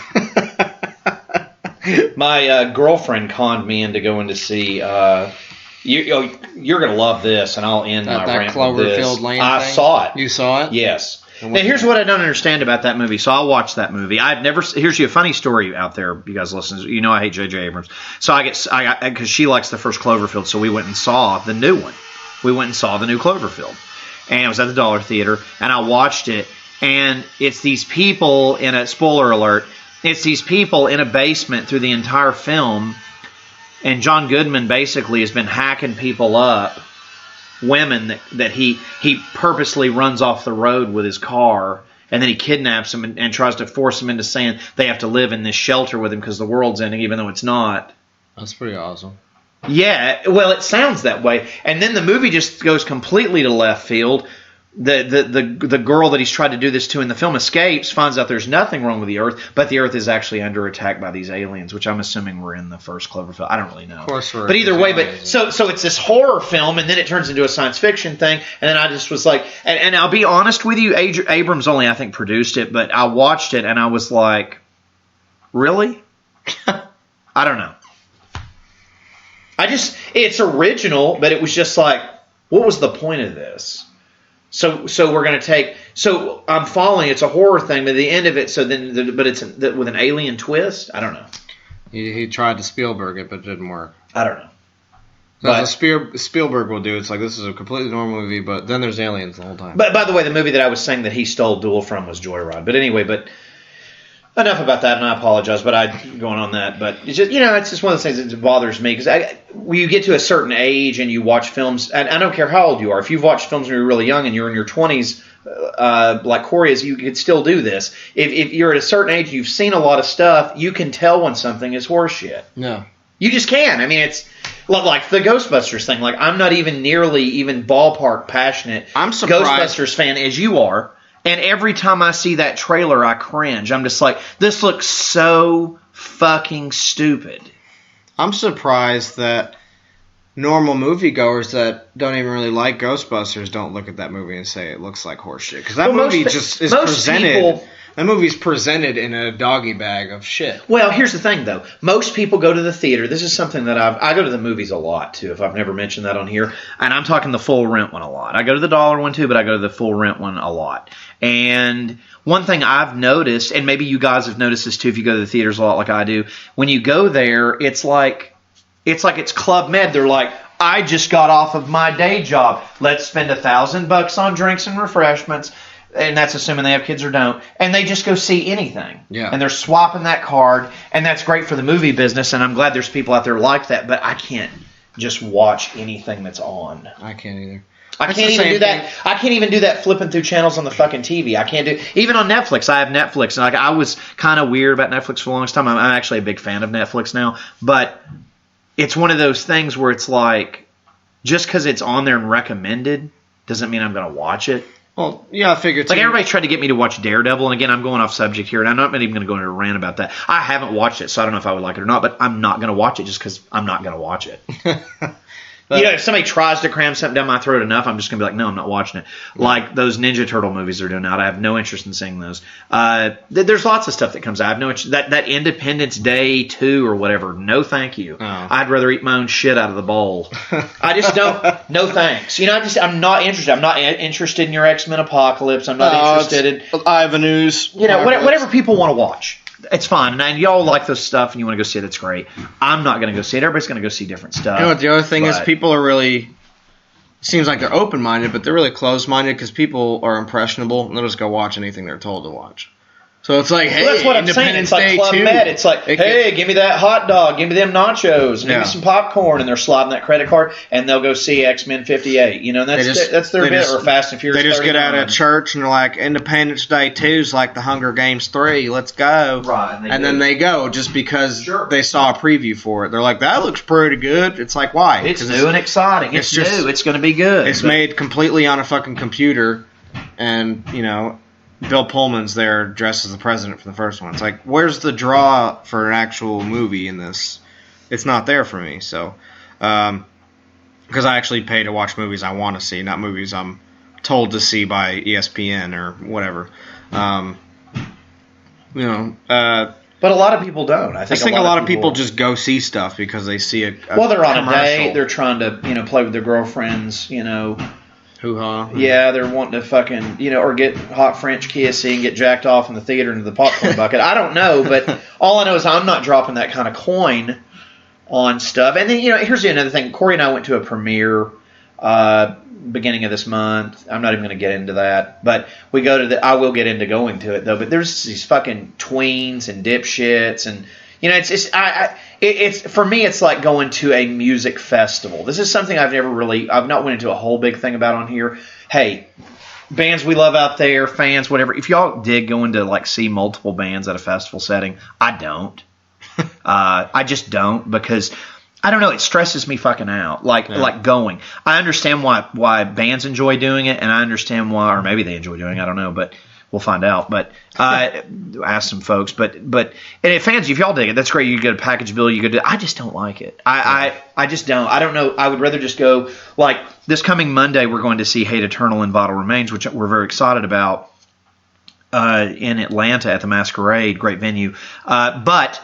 My girlfriend conned me into going to see. You're gonna love this, and I'll end my rant with this. Cloverfield Lane I thing? saw it. You saw it? Yes. Now here's what I don't understand about that movie. So I watched that movie. Here's you a funny story out there, you guys listen. You know I hate J.J. Abrams. So because she likes the first Cloverfield, so we went and saw the new one. We went and saw the new Cloverfield, and it was at the Dollar Theater, and I watched it. And it's these people in a spoiler alert. It's these people in a basement through the entire film, and John Goodman basically has been hacking people up. Women that he purposely runs off the road with his car, and then he kidnaps them and tries to force them into saying they have to live in this shelter with him because the world's ending, even though it's not. That's pretty awesome. Yeah, well, it sounds that way, and then the movie just goes completely to left field. The girl that he's tried to do this to in the film escapes, finds out there's nothing wrong with the Earth, but the Earth is actually under attack by these aliens, which I'm assuming were in the first Cloverfield. I don't really know. Of course, but either way, so it's this horror film, and then it turns into a science fiction thing, and then I just was like, and I'll be honest with you, Abrams only I think produced it, but I watched it and I was like, really? I don't know. It's original, but it was just like, what was the point of this? So we're going to take. So I'm following. It's a horror thing, but at the end of it. So then, but it's with an alien twist. I don't know. He tried to Spielberg it, but it didn't work. I don't know. That's what Spielberg will do. It's like, this is a completely normal movie, but then there's aliens the whole time. But by the way, the movie that I was saying that he stole Duel from was Joyride. But anyway, enough about that, and I apologize, but I'm going on that. But it's just, it's just one of those things that bothers me, because when you get to a certain age and you watch films, and I don't care how old you are, if you've watched films when you're really young and you're in your 20s, like Corey is, you can still do this. If you're at a certain age, you've seen a lot of stuff, you can tell when something is horseshit. No. You just can. I mean, it's like the Ghostbusters thing. Like, I'm not even nearly even ballpark passionate I'm surprised. Ghostbusters fan as you are. And every time I see that trailer, I cringe. I'm just like, this looks so fucking stupid. I'm surprised that normal moviegoers that don't even really like Ghostbusters don't look at that movie and say it looks like horseshit. Because that movie just is presented. That movie's presented in a doggy bag of shit. Well, here's the thing, though. Most people go to the theater. This is something that I go to the movies a lot, too, if I've never mentioned that on here. And I'm talking the full rent one a lot. I go to the dollar one, too, but I go to the full rent one a lot. And one thing I've noticed, and maybe you guys have noticed this, too, if you go to the theaters a lot like I do, when you go there, it's like it's Club Med. They're like, I just got off of my day job. Let's spend $1,000 on drinks and refreshments. And that's assuming they have kids or don't. And they just go see anything. Yeah. And they're swapping that card. And that's great for the movie business. And I'm glad there's people out there like that. But I can't just watch anything that's on. I can't either. I can't even do that. I can't even do that flipping through channels on the fucking TV. I can't do even on Netflix. I have Netflix. And I was kind of weird about Netflix for the longest time. I'm actually a big fan of Netflix now. But it's one of those things where it's like, just because it's on there and recommended doesn't mean I'm going to watch it. Well, yeah, I figured. Like, everybody's tried to get me to watch Daredevil, and again, I'm going off subject here, and I'm not even going to go into a rant about that. I haven't watched it, so I don't know if I would like it or not, but I'm not going to watch it just because I'm not going to watch it. If somebody tries to cram something down my throat enough, I'm just going to be like, no, I'm not watching it. Like those Ninja Turtle movies they're doing out. I have no interest in seeing those. There's lots of stuff that comes out. I have no interest. That Independence Day 2 or whatever, no thank you. Oh. I'd rather eat my own shit out of the bowl. I just don't. No thanks. I'm not interested. I'm not interested in your X-Men Apocalypse. I'm not interested in Ivanhoe's. Whatever people want to watch. It's fine, and y'all like this stuff, and you want to go see it. It's great. I'm not going to go see it. Everybody's going to go see different stuff. You know what the other thing is? People are really. Seems like they're open-minded, but they're really closed-minded because people are impressionable and they'll just go watch anything they're told to watch. So it's like, hey, that's what I'm saying. It's like Club Med. It's like, hey, give me that hot dog, give me them nachos, give me some popcorn, and they're sliding that credit card, and they'll go see X-Men 58. That's their bit, or Fast and Furious. They just 39. get out of church and they're like, Independence Day 2's like the Hunger Games 3. Let's go. Right. And then they go just because they saw a preview for it. They're like, that looks pretty good. It's like, why? It's new and exciting. It's new. It's going to be good. It's made completely on a fucking computer, and Bill Pullman's there dressed as the president for the first one. It's like, where's the draw for an actual movie in this? It's not there for me. So, because I actually pay to watch movies I want to see, not movies I'm told to see by ESPN or whatever. But a lot of people don't. I think a lot of people just go see stuff because they see a they're on commercial. A date. They're trying to play with their girlfriends. Hoo-ha. Yeah, they're wanting to fucking, or get hot French kissing and get jacked off in the theater into the popcorn bucket. I don't know, but all I know is I'm not dropping that kind of coin on stuff. And then, here's another thing. Corey and I went to a premiere beginning of this month. I'm not even going to get into that. But we go to I will get into going to it, though. But there's these fucking tweens and dipshits and... it's for me. It's like going to a music festival. This is something I've not went into a whole big thing about on here. Hey, bands we love out there, fans, whatever. If y'all dig going to see multiple bands at a festival setting, I don't. I just don't because I don't know. It stresses me fucking out. Like going. I understand why bands enjoy doing it, and I understand why, or maybe they enjoy doing it. I don't know, but. We'll find out, but ask some folks. But and if fans, if y'all dig it, that's great. You get a package bill. You get. I just don't like it. I just don't. I don't know. I would rather just go like this coming Monday. We're going to see Hate Eternal and Vital Remains, which we're very excited about in Atlanta at the Masquerade. Great venue, but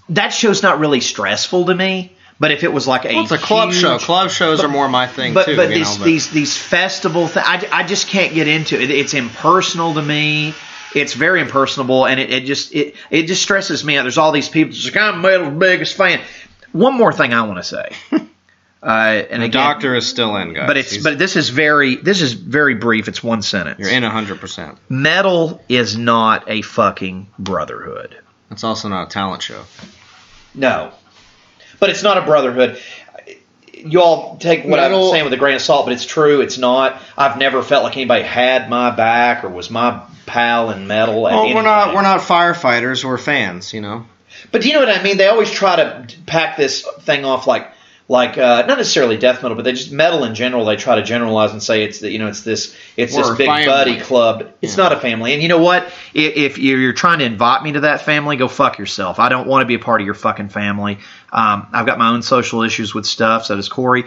that show's not really stressful to me. But if it was like it's a club show. Club shows are more my thing too. But these festival things, I just can't get into it. It's impersonal to me. It's very impersonable, and it just stresses me out. There's all these people. It's like, I'm Metal's biggest fan. One more thing I want to say. And the doctor is still in, guys. But this is very brief. It's one sentence. You're in 100%. Metal is not a fucking brotherhood. It's also not a talent show. No. But it's not a brotherhood. You all take what I'm saying with a grain of salt, but it's true. It's not. I've never felt like anybody had my back or was my pal in metal. Well, we're not firefighters. We're fans, But do you know what I mean? They always try to pack this thing off like not necessarily death metal, but they just metal in general. They try to generalize and say it's this big buddy club. It's not a family. And you know what? If you're trying to invite me to that family, go fuck yourself. I don't want to be a part of your fucking family. I've got my own social issues with stuff. So does Corey.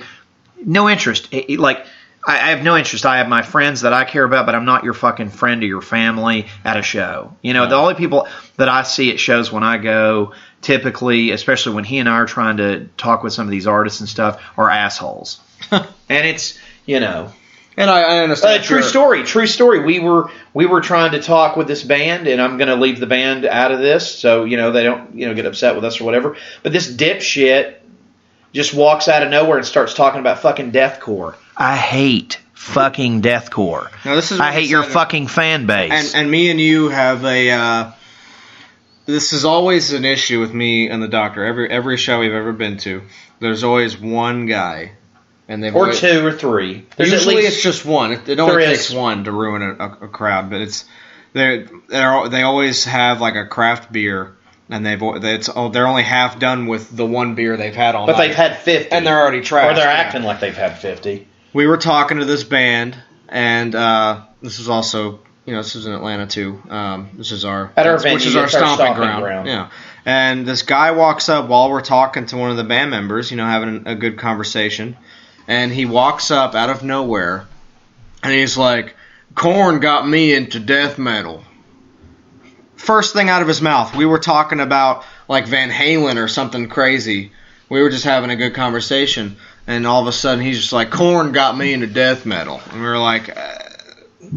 No interest. I have no interest. I have my friends that I care about, but I'm not your fucking friend or your family at a show. The only people that I see at shows when I go, typically, especially when he and I are trying to talk with some of these artists and stuff, are assholes. And it's, And I understand. True story. We were trying to talk with this band, and I'm going to leave the band out of this, so they don't get upset with us or whatever. But this dipshit just walks out of nowhere and starts talking about fucking deathcore. I hate fucking deathcore. I hate your fucking fan base. And me and you have this is always an issue with me and the doctor. Every show we've ever been to, there's always one guy. And two or three. Usually it's just one. It only takes one to ruin a crowd. But they always have like a craft beer And they're only half done with the one beer they've had all night. But they've had 50. And they're already trashed. Or they're acting like they've had 50. We were talking to this band, and this was also, this was in Atlanta too. This is our venue, which is our stomping ground. Yeah. And this guy walks up while we're talking to one of the band members, having a good conversation, and he walks up out of nowhere, and he's like, "Korn got me into death metal." First thing out of his mouth. We were talking about like Van Halen or something crazy. We were just having a good conversation, and all of a sudden he's just like, "Korn got me into death metal," and we were like,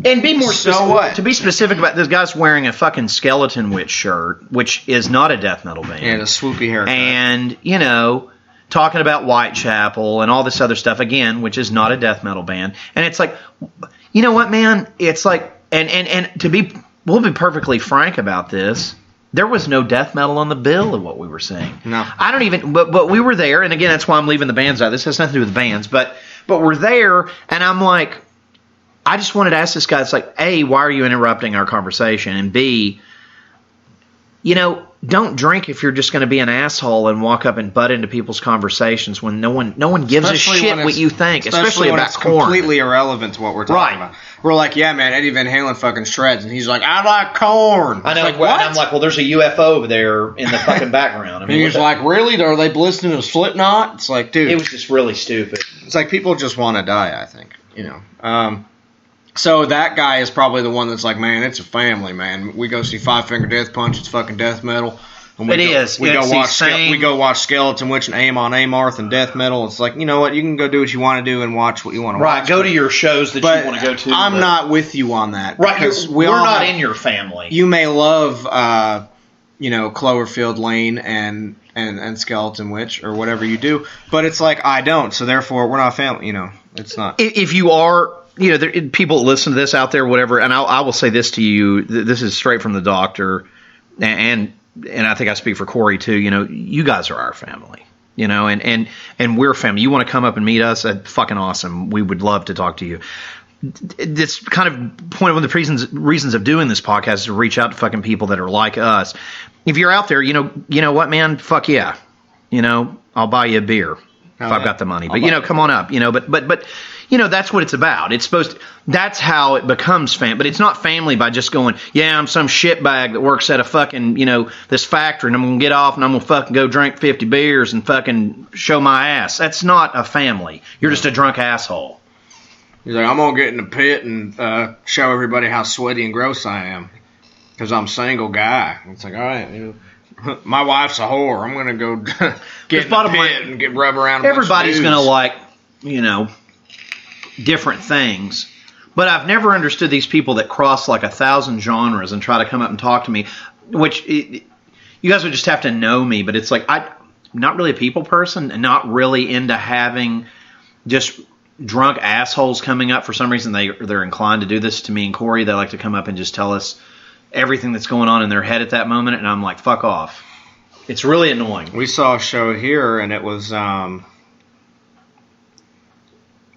and be more specific. What? To be specific about this guy's wearing a fucking Skeleton Witch shirt, which is not a death metal band. And a swoopy haircut. And talking about Whitechapel and all this other stuff again, which is not a death metal band. And it's like, you know what, man? It's like, and we'll be perfectly frank about this. There was no death metal on the bill of what we were saying. No. I don't even, but we were there, and again, that's why I'm leaving the bands out. This has nothing to do with bands, but we're there, and I'm like, I just wanted to ask this guy, it's like, A, why are you interrupting our conversation? And B, don't drink if you're just going to be an asshole and walk up and butt into people's conversations when no one gives a shit what you think, especially when about it's Korn. Completely irrelevant to what we're talking about. We're like, yeah, man, Eddie Van Halen fucking shreds, and he's like, I like Korn. I know. Like, what? And I'm like, well, there's a UFO over there in the fucking background. I mean, he's like, really? Are they listening to Slipknot? It's like, dude, it was just really stupid. It's like people just want to die. I think, So that guy is probably the one that's like, man, it's a family, man. We go see Five Finger Death Punch. It's fucking death metal. And we go watch Skeleton Witch and Aim on Amarth and death metal. It's like, you know what? You can go do what you want to do and watch what you want to watch. Right. Go to your shows that you want to go to. I'm not with you on that. Right. We're not in your family. You may love, Cloverfield Lane and Skeleton Witch or whatever you do, but it's like I don't. So therefore, we're not family. It's not. If you are. There, people listen to this out there, whatever, and I will say this to you. This is straight from the doctor, and I think I speak for Corey too. You guys are our family. And we're family. You want to come up and meet us? That's fucking awesome. We would love to talk to you. This kind of one of the reasons of doing this podcast is to reach out to fucking people that are like us. If you're out there, you know what, man? Fuck yeah. I'll buy you a beer if I've got the money. But come on up. But. That's what it's about. That's how it becomes family. But it's not family by just going, yeah, I'm some shitbag that works at a fucking, this factory, and I'm going to get off and I'm going to fucking go drink 50 beers and fucking show my ass. That's not a family. You're just a drunk asshole. He's like, I'm going to get in the pit and show everybody how sweaty and gross I am because I'm a single guy. It's like, all right, my wife's a whore. I'm going to go get in the pit and get rub around. Everybody's going to like, different things, but I've never understood these people that cross like 1,000 genres and try to come up and talk to me, which you guys would just have to know me, but it's like I'm not really a people person and not really into having just drunk assholes coming up. For some reason they're inclined to do this to me and Corey. They like to come up and just tell us everything that's going on in their head at that moment, and I'm like, fuck off. It's really annoying. We saw a show here, and it was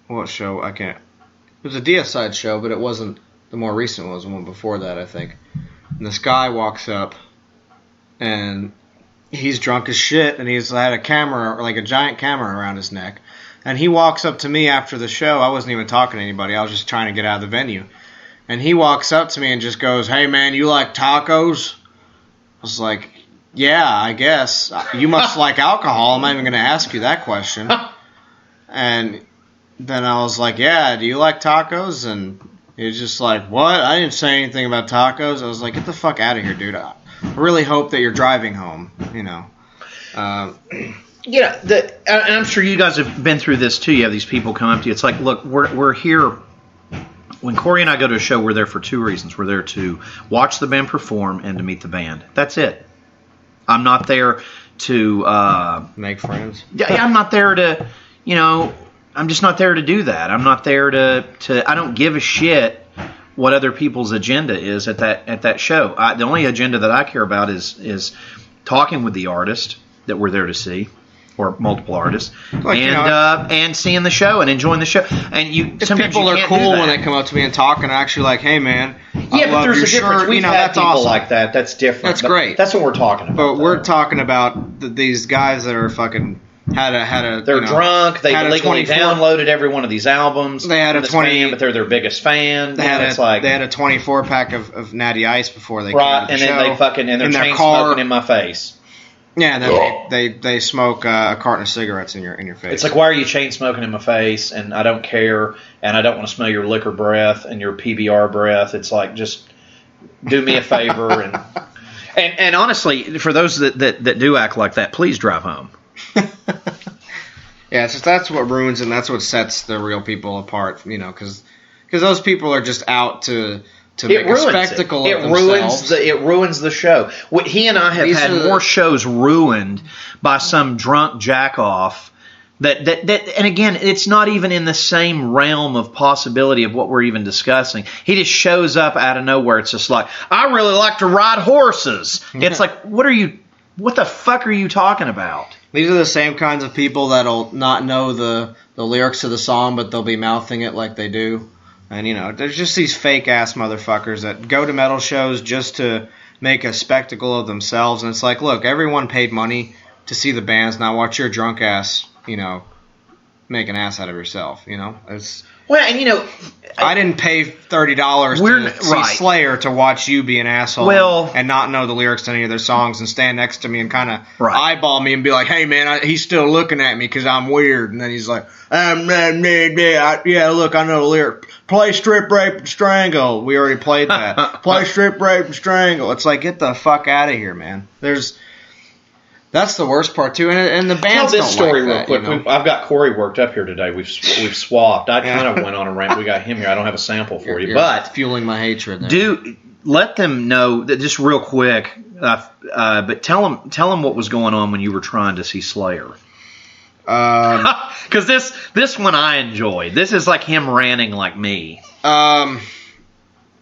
what show? I can't. It was a DS-side show, but it wasn't the more recent one. It was the one before that, I think. And this guy walks up, and he's drunk as shit, and he's had a camera, like a giant camera around his neck. And he walks up to me after the show. I wasn't even talking to anybody. I was just trying to get out of the venue. And he walks up to me and just goes, "Hey, man, you like tacos?" I was like, "Yeah, I guess. You must like alcohol. I'm not even going to ask you that question." And then I was like, "Yeah, do you like tacos?" And he was just like, "What? I didn't say anything about tacos." I was like, "Get the fuck out of here, dude. I really hope that you're driving home, and I'm sure you guys have been through this too. You have these people come up to you. It's like, look, we're here. When Corey and I go to a show, we're there for two reasons. We're there to watch the band perform and to meet the band. That's it. I'm not there to make friends. Yeah, I'm not there to, I'm just not there to do that. I'm not there to I don't give a shit what other people's agenda is at that show. The only agenda that I care about is talking with the artist that we're there to see, or multiple artists, and seeing the show and enjoying the show. And some people are cool when they come up to me and talk and actually like, "Hey man, Yeah, but there's a difference. We've had people awesome. like that. That's different. That's great. That's what we're talking about. But we're talking about these guys that are fucking had a. They're drunk. They legally downloaded every one of these albums. They had a 20, but they're their biggest fan. They had a 24-pack of Natty Ice before they came to the and show. Then they fucking and they're in chain car. smoking in my face. Yeah, and then they smoke a carton of cigarettes in your face. It's like, why are you chain smoking in my face? And I don't care, and I don't want to smell your liquor breath and your PBR breath. It's like, just do me a favor. and honestly, for those that do act like that, please drive home. Yeah, it's just, that's what ruins and that's what sets the real people apart. Because those people are just out to make a spectacle of themselves. It ruins the show. He and I have had more shows ruined by some drunk jack-off that and again, it's not even in the same realm of possibility of what we're even discussing. He just shows up out of nowhere. It's just like, I really like to ride horses. It's like, what the fuck are you talking about? These are the same kinds of people that'll not know the lyrics of the song, but they'll be mouthing it like they do. And, there's just these fake-ass motherfuckers that go to metal shows just to make a spectacle of themselves. And it's like, look, everyone paid money to see the bands. Now watch your drunk ass, make an ass out of yourself, It's... Well, and I didn't pay $30 to see Slayer to watch you be an asshole and not know the lyrics to any of their songs and stand next to me and kind of eyeball me and be like, hey, man, he's still looking at me because I'm weird. And then he's like, yeah, look, I know the lyric. Play Strip, Rape, and Strangle. We already played that. Play Strip, Rape, and Strangle. It's like, get the fuck out of here, man. That's the worst part too, and the bands don't like that. Tell this story real quick. I've got Corey worked up here today. We've swapped. I kind of went on a rant. We got him here. I don't have a sample for you, but fueling my hatred. There. Let them know that just real quick. But tell them what was going on when you were trying to see Slayer. Because this one I enjoyed. This is like him ranting like me.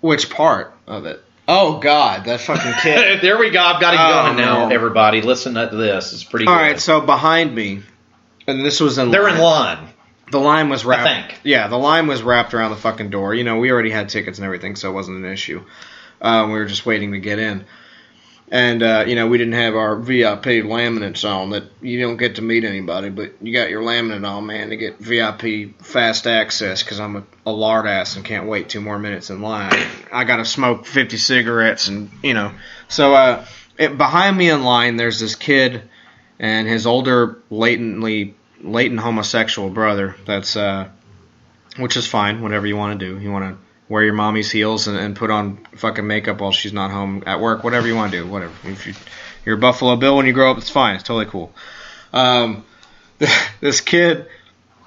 Which part of it? Oh, God, that fucking kid. There we go. I've got it going now, everybody. Listen to this. It's pretty good. All right, so behind me, and this was in They're in line. The line was wrapped. I think. Yeah, the line was wrapped around the fucking door. We already had tickets and everything, so it wasn't an issue. We were just waiting to get in. And, we didn't have our VIP laminates on that you don't get to meet anybody, but you got your laminate on, man, to get VIP fast access because I'm a lard ass and can't wait 2 more minutes in line. I got to smoke 50 cigarettes and, So behind me in line, there's this kid and his older latent homosexual brother. That's, which is fine, whatever you want to do. You want to wear your mommy's heels and put on fucking makeup while she's not home at work. Whatever you want to do. Whatever. If you're a Buffalo Bill when you grow up, it's fine. It's totally cool. This kid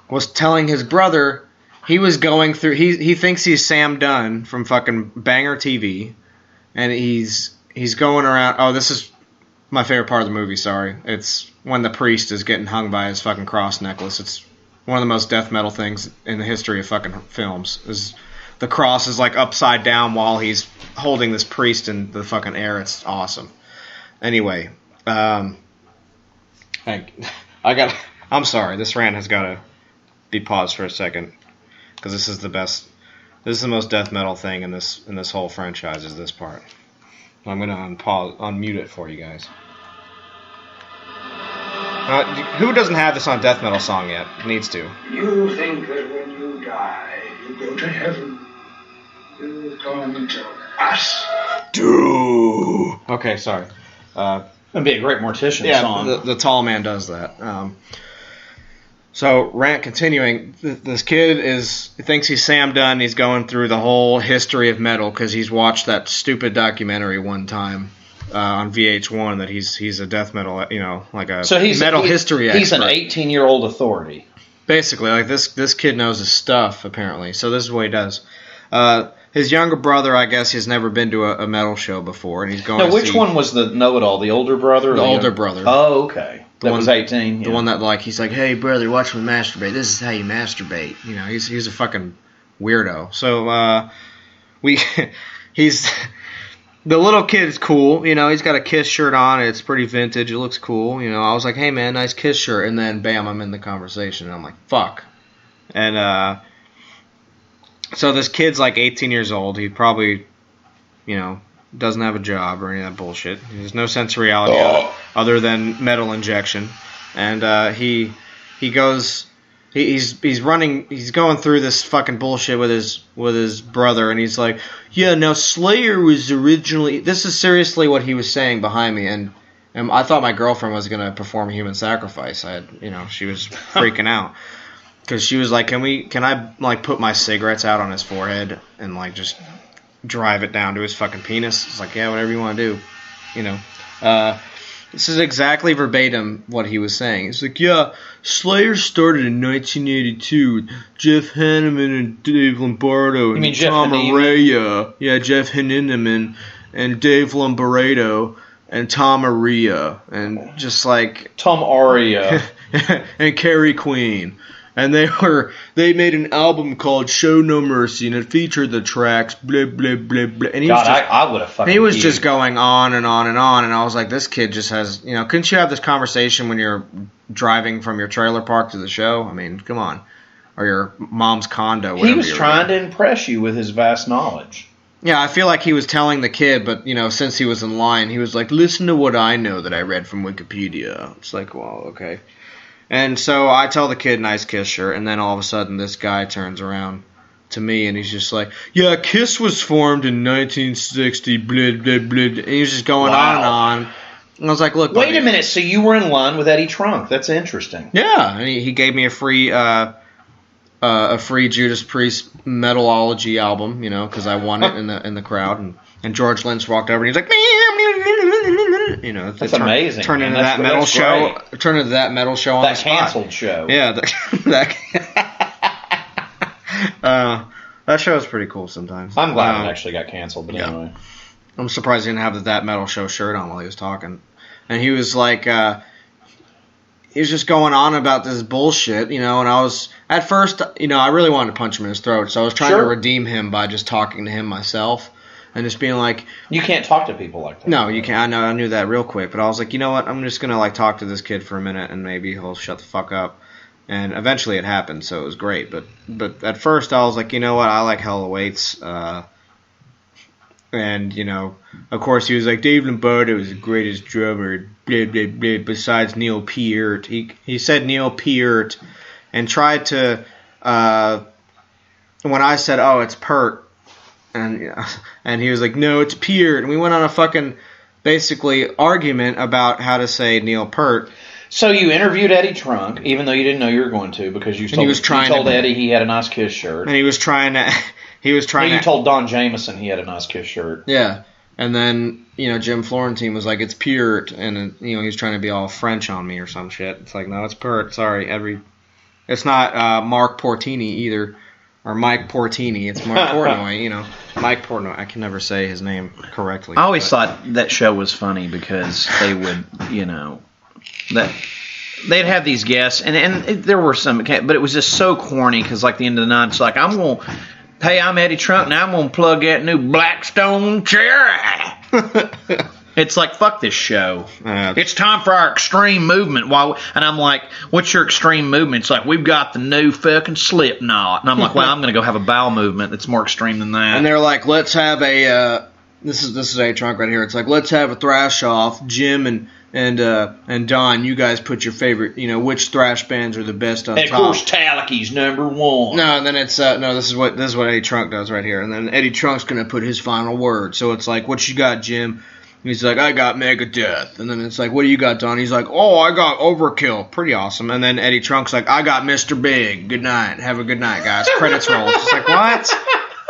was telling his brother he was going through... He thinks he's Sam Dunn from fucking Banger TV. And he's going around... Oh, this is my favorite part of the movie, sorry. It's when the priest is getting hung by his fucking cross necklace. It's one of the most death metal things in the history of fucking films. The cross is like upside down while he's holding this priest in the fucking air. It's awesome. Anyway, I'm sorry. This rant has got to be paused for a second because this is the best. This is the most death metal thing in this whole franchise. Is this part? I'm gonna unmute it for you guys. Who doesn't have this on death metal song yet? Needs to. You think that when you die, you go to heaven. You come to us. Do. Okay, sorry. That'd be a great Mortician song. The tall man does that. So, rant continuing. This kid thinks he's Sam Dunn. He's going through the whole history of metal because he's watched that stupid documentary one time on VH1 that he's a death metal, like a metal history expert. He's an 18-year-old authority. Basically, like this kid knows his stuff, apparently. So this is what he does. His younger brother, I guess, has never been to a metal show before, and he's going. Now, which one was the know-it-all? The older brother? The older brother. Oh, okay. That was 18. The one that he's like, hey brother, watch me masturbate. This is how you masturbate. He's a fucking weirdo. So he's the little kid is cool. He's got a Kiss shirt on. It's pretty vintage. It looks cool. I was like, hey man, nice Kiss shirt. And then bam, I'm in the conversation. And I'm like, fuck. And so this kid's like 18 years old. He probably doesn't have a job or any of that bullshit. There's no sense of reality other than metal injection. And he goes, he's going through this fucking bullshit with his brother, and he's like, yeah, now Slayer was originally, this is seriously what he was saying behind me, and I thought my girlfriend was gonna perform a human sacrifice. She was freaking out. Because she was like, can I like put my cigarettes out on his forehead and like just drive it down to his fucking penis? It's like, yeah, whatever you want to do, This is exactly verbatim what he was saying. It's like, yeah, Slayer started in 1982 with Jeff Hanneman and Dave Lombardo and Tom Araya. Yeah, Jeff Hanneman and Dave Lombardo and Tom Araya and just like Tom Araya and Carrie Queen. And they made an album called Show No Mercy, and it featured the tracks blah blah blah blah. And I would have fucking. He was just going on and on and on, and I was like, this kid just has, couldn't you have this conversation when you're driving from your trailer park to the show? I mean, come on, or your mom's condo. He was trying to impress you with his vast knowledge. Yeah, I feel like he was telling the kid, but since he was in line, he was like, listen to what I know that I read from Wikipedia. It's like, well, okay. And so I tell the kid, nice Kiss shirt, and then all of a sudden this guy turns around to me and he's just like, yeah, Kiss was formed in 1960, blah, blah, blah. And he was just going on and on. And I was like, look, wait a minute, so you were in line with Eddie Trunk. That's interesting. Yeah, and he gave me a free Judas Priest Metalology album, because I won it in the crowd. And George Lynch walked over and he's like, that's amazing. Turned into that metal show. Turned into that metal show on the spot. That canceled show. Yeah, that show is pretty cool sometimes. I'm glad it actually got canceled, but anyway. I'm surprised he didn't have the That Metal Show shirt on while he was talking. And he was like, he was just going on about this bullshit, and I was, at first, I really wanted to punch him in his throat, so I was trying to redeem him by just talking to him myself. And just being like... You can't talk to people like that. No, you can't. I knew that real quick. But I was like, you know what? I'm just going to like talk to this kid for a minute and maybe he'll shut the fuck up. And eventually it happened, so it was great. But at first I was like, you know what? I like Hell Awaits. And, of course he was like, Dave Lombardo was the greatest drummer, blah, blah, blah, besides Neil Peart. He said Neil Peart and tried to... when I said, oh, it's Peart. And he was like, no, it's Peart. And we went on a fucking, basically, argument about how to say Neil Peart. So you interviewed Eddie Trunk, even though you didn't know you were going to, because you told Eddie he had a nice Kiss shirt. And he was trying to... You told Don Jameson he had a nice Kiss shirt. Yeah. And then, Jim Florentine was like, it's Peart. And, he was trying to be all French on me or some shit. It's like, no, it's Peart. Sorry. It's not Mark Portini either. Or Mike Portini. It's Mark Portnoy, Mike Portnoy. I can never say his name correctly. I always thought that show was funny because they would, that they'd have these guests, and there were some, but it was just so corny because, like, the end of the night, it's like, I'm Eddie Trunk, now I'm going to plug that new Blackstone Cherry. It's like, fuck this show. It's time for our extreme movement. And I'm like, what's your extreme movement? It's like, we've got the new fucking Slipknot. And I'm like, well, I'm going to go have a bowel movement that's more extreme than that. And they're like, let's have a, this is A Trunk right here. It's like, let's have a thrash off. Jim and Don, you guys put your favorite, which thrash bands are the best on top. And of course, Taliki's number one. No, and then it's, this is what Eddie Trunk does right here. And then Eddie Trunk's going to put his final word. So it's like, what you got, Jim? He's like, I got Megadeth. And then it's like, what do you got, Don? He's like, oh, I got Overkill. Pretty awesome. And then Eddie Trunk's like, I got Mr. Big. Good night. Have a good night, guys. Credits roll. It's just like, what?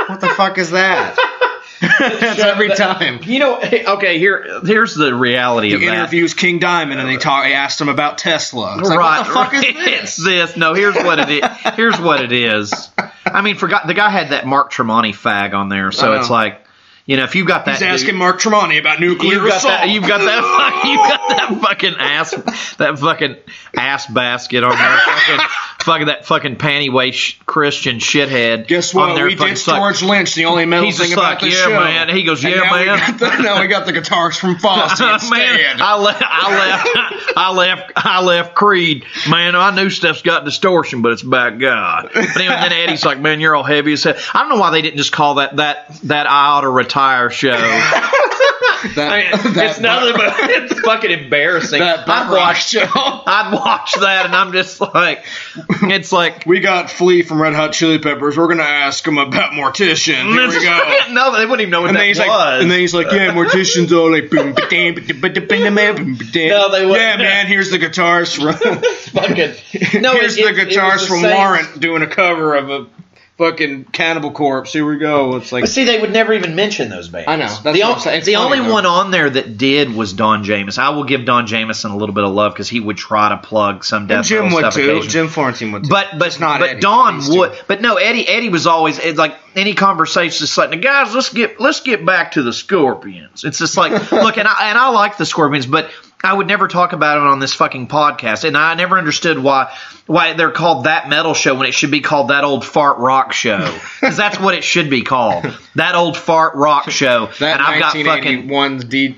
What the fuck is that? That's every time. Okay, here's the reality of that. He interviews King Diamond and he asked him about Tesla. It's like, right, what the fuck is this? It's this. No, here's what it is. Here's what it is. I mean, the guy had that Mark Tremonti fag on there, so it's like, if you've got that, he's asking Mark Tremonti about nuclear assault. You've got that fucking ass basket on there, fucking that fucking panty waist Christian shithead. Guess what? On there We ditched George Lynch. The only metal thing about the show. Man. He goes, yeah, man. Now we got the guitars from Fosse instead. Man, I left Creed. Man, I knew stuff's got distortion, but it's about God. But anyway, then Eddie's like, man, you're all heavy as hell. I don't know why they didn't just call that I Ought to Retire show. It's nothing but it's fucking embarrassing. I'd watch that, and I'm just like, it's like we got Flea from Red Hot Chili Peppers. We're gonna ask him about Mortician. Here we go. No, they wouldn't even know what that was. And then he's like, yeah, Mortician's all like, boom, no, they wouldn't. Yeah, man, here's the guitars from. Here's the guitars from Warrant doing a cover of a fucking Cannibal Corpse. Here we go. It's like, but see, they would never even mention those bands. I know. That's the only one on there that did was Don Jameson. I will give Don Jameson a little bit of love because he would try to plug some death metal stuff. Jim would too. Jim Florentine would too. But Eddie. Don would. But no, Eddie was always, it's like any conversation. It's like, now guys, let's get back to the Scorpions. It's just like, look, and I like the Scorpions, but I would never talk about it on this fucking podcast, and I never understood why they're called That Metal Show when it should be called That Old Fart Rock Show, because that's what it should be called, That Old Fart Rock Show. That and I've got fucking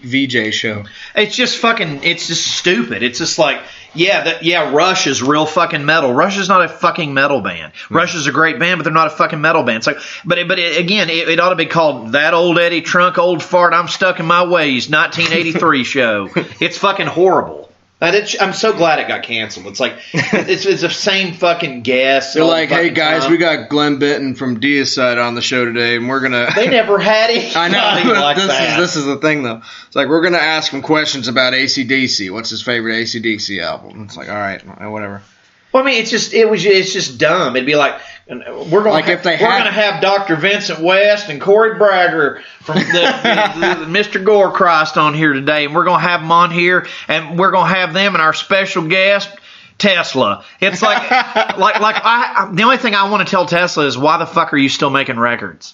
VJ show. It's just stupid. It's just like, Rush is real fucking metal. Rush is not a fucking metal band. Rush is a great band, but they're not a fucking metal band. It's like, it ought to be called That Old Eddie Trunk Old Fart I'm Stuck in My Ways 1983 show. It's fucking horrible. I'm so glad it got canceled. It's like it's the same fucking guest. They're like, hey guys, we got Glenn Benton from Deicide on the show today, and we're gonna. They never had it. I know. Like this is the thing though. It's like we're gonna ask him questions about AC/DC. What's his favorite AC/DC album? It's like, all right, whatever. Well, I mean, it's just dumb. It'd be like we're gonna have Dr. Vincent West and Corey Bragger from the Mr. Gore Christ on here today, and we're gonna have them on here, and we're gonna have them and our special guest Tesla. It's like the only thing I want to tell Tesla is, why the fuck are you still making records?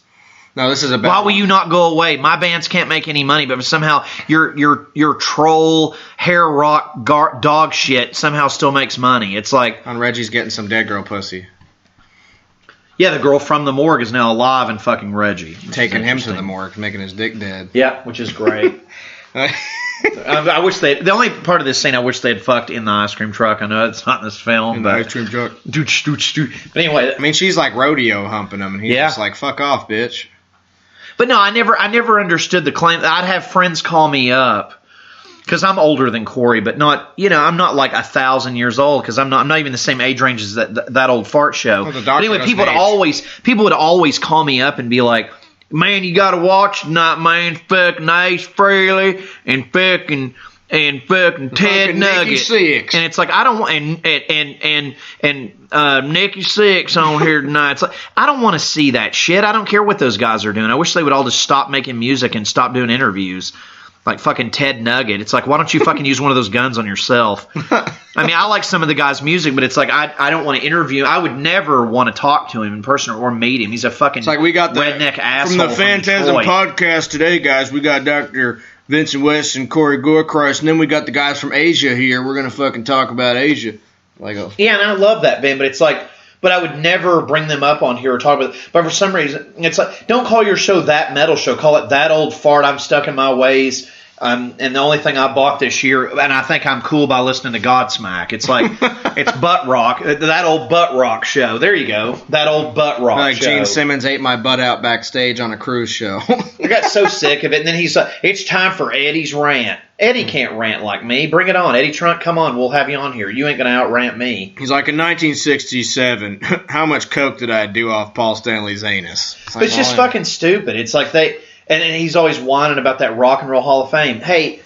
No, this is a bad Why will you not go away? My bands can't make any money, but somehow your troll hair rock dog shit somehow still makes money. It's like on Reggie's getting some dead girl pussy. Yeah, the girl from the morgue is now alive and fucking Reggie. Taking him to the morgue, making his dick dead. Yeah, which is great. I wish the only part of this scene I wish they had fucked in the ice cream truck. I know it's not in this film. In the ice cream truck. But anyway, I mean, she's like rodeo humping him, and he's just like, fuck off, bitch. But no, I never understood the claim. I'd have friends call me up because I'm older than Corey, but not, I'm not like 1,000 years old, because I'm not even the same age range as that old fart show. Well, but anyway, people would always call me up and be like, man, you got to watch tonight, man. Fucking Ace Frehley and fucking Ted Nugget, and it's like, I don't want and Nikki Sixx on here tonight. It's like, I don't want to see that shit. I don't care what those guys are doing. I wish they would all just stop making music and stop doing interviews. Like fucking Ted Nugget. It's like, why don't you fucking use one of those guns on yourself? I mean, I like some of the guy's music, but it's like, I don't want to interview. I would never want to talk to him in person or meet him. He's a fucking we got redneck asshole. From the Phantasm Podcast today, guys, we got Dr. Vincent West and Corey Gorechrist, and then we got the guys from Asia here. We're going to fucking talk about Asia. Yeah, and I love that band, but it's like, but I would never bring them up on here or talk about it. But for some reason, it's like, don't call your show That Metal Show. Call it That Old Fart I'm Stuck in My Ways. And the only thing I bought this year, and I think I'm cool by listening to Godsmack. It's like, it's butt rock. That old butt rock show. There you go. That old butt rock show. Like Gene Simmons ate my butt out backstage on a cruise show. I got so sick of it. And then he's like, it's time for Eddie's rant. Eddie can't rant like me. Bring it on. Eddie Trunk, come on. We'll have you on here. You ain't going to out-rant me. He's like, in 1967, how much coke did I do off Paul Stanley's anus? It's just fucking stupid. It's like and he's always whining about that Rock and Roll Hall of Fame. Hey,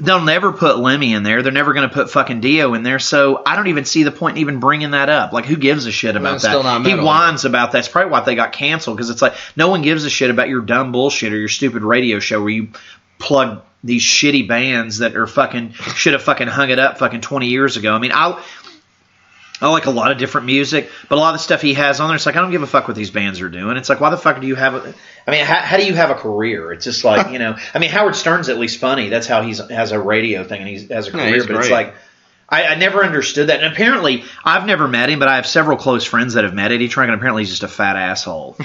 they'll never put Lemmy in there. They're never going to put fucking Dio in there. So I don't even see the point in even bringing that up. Like, who gives a shit about that? Still not metal. He whines about that. It's probably why they got canceled, because it's like, no one gives a shit about your dumb bullshit or your stupid radio show where you plug these shitty bands that are fucking should have fucking hung it up fucking 20 years ago. I mean, I like a lot of different music, but a lot of the stuff he has on there, it's like, I don't give a fuck what these bands are doing. It's like, why the fuck do you have how do you have a career? It's just like, I mean, Howard Stern's at least funny. That's how he has a radio thing, and he has a career. But great. It's like, I never understood that. And apparently, I've never met him, but I have several close friends that have met Eddie Trunk, and apparently he's just a fat asshole.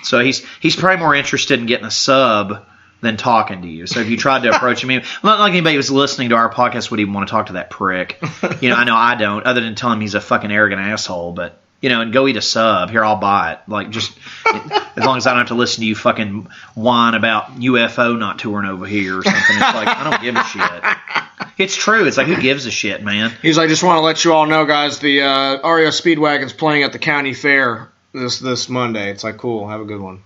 So he's probably more interested in getting a sub than talking to you. So if you tried to approach him, not like anybody who's listening to our podcast would even want to talk to that prick. I know I don't, other than tell him he's a fucking arrogant asshole, but... and go eat a sub. Here, I'll buy it. Like, just as long as I don't have to listen to you fucking whine about UFO not touring over here or something. It's like, I don't give a shit. It's true. It's like, who gives a shit, man? He's like, just want to let you all know, guys, the REO Speedwagon's playing at the county fair this Monday. It's like, cool. Have a good one.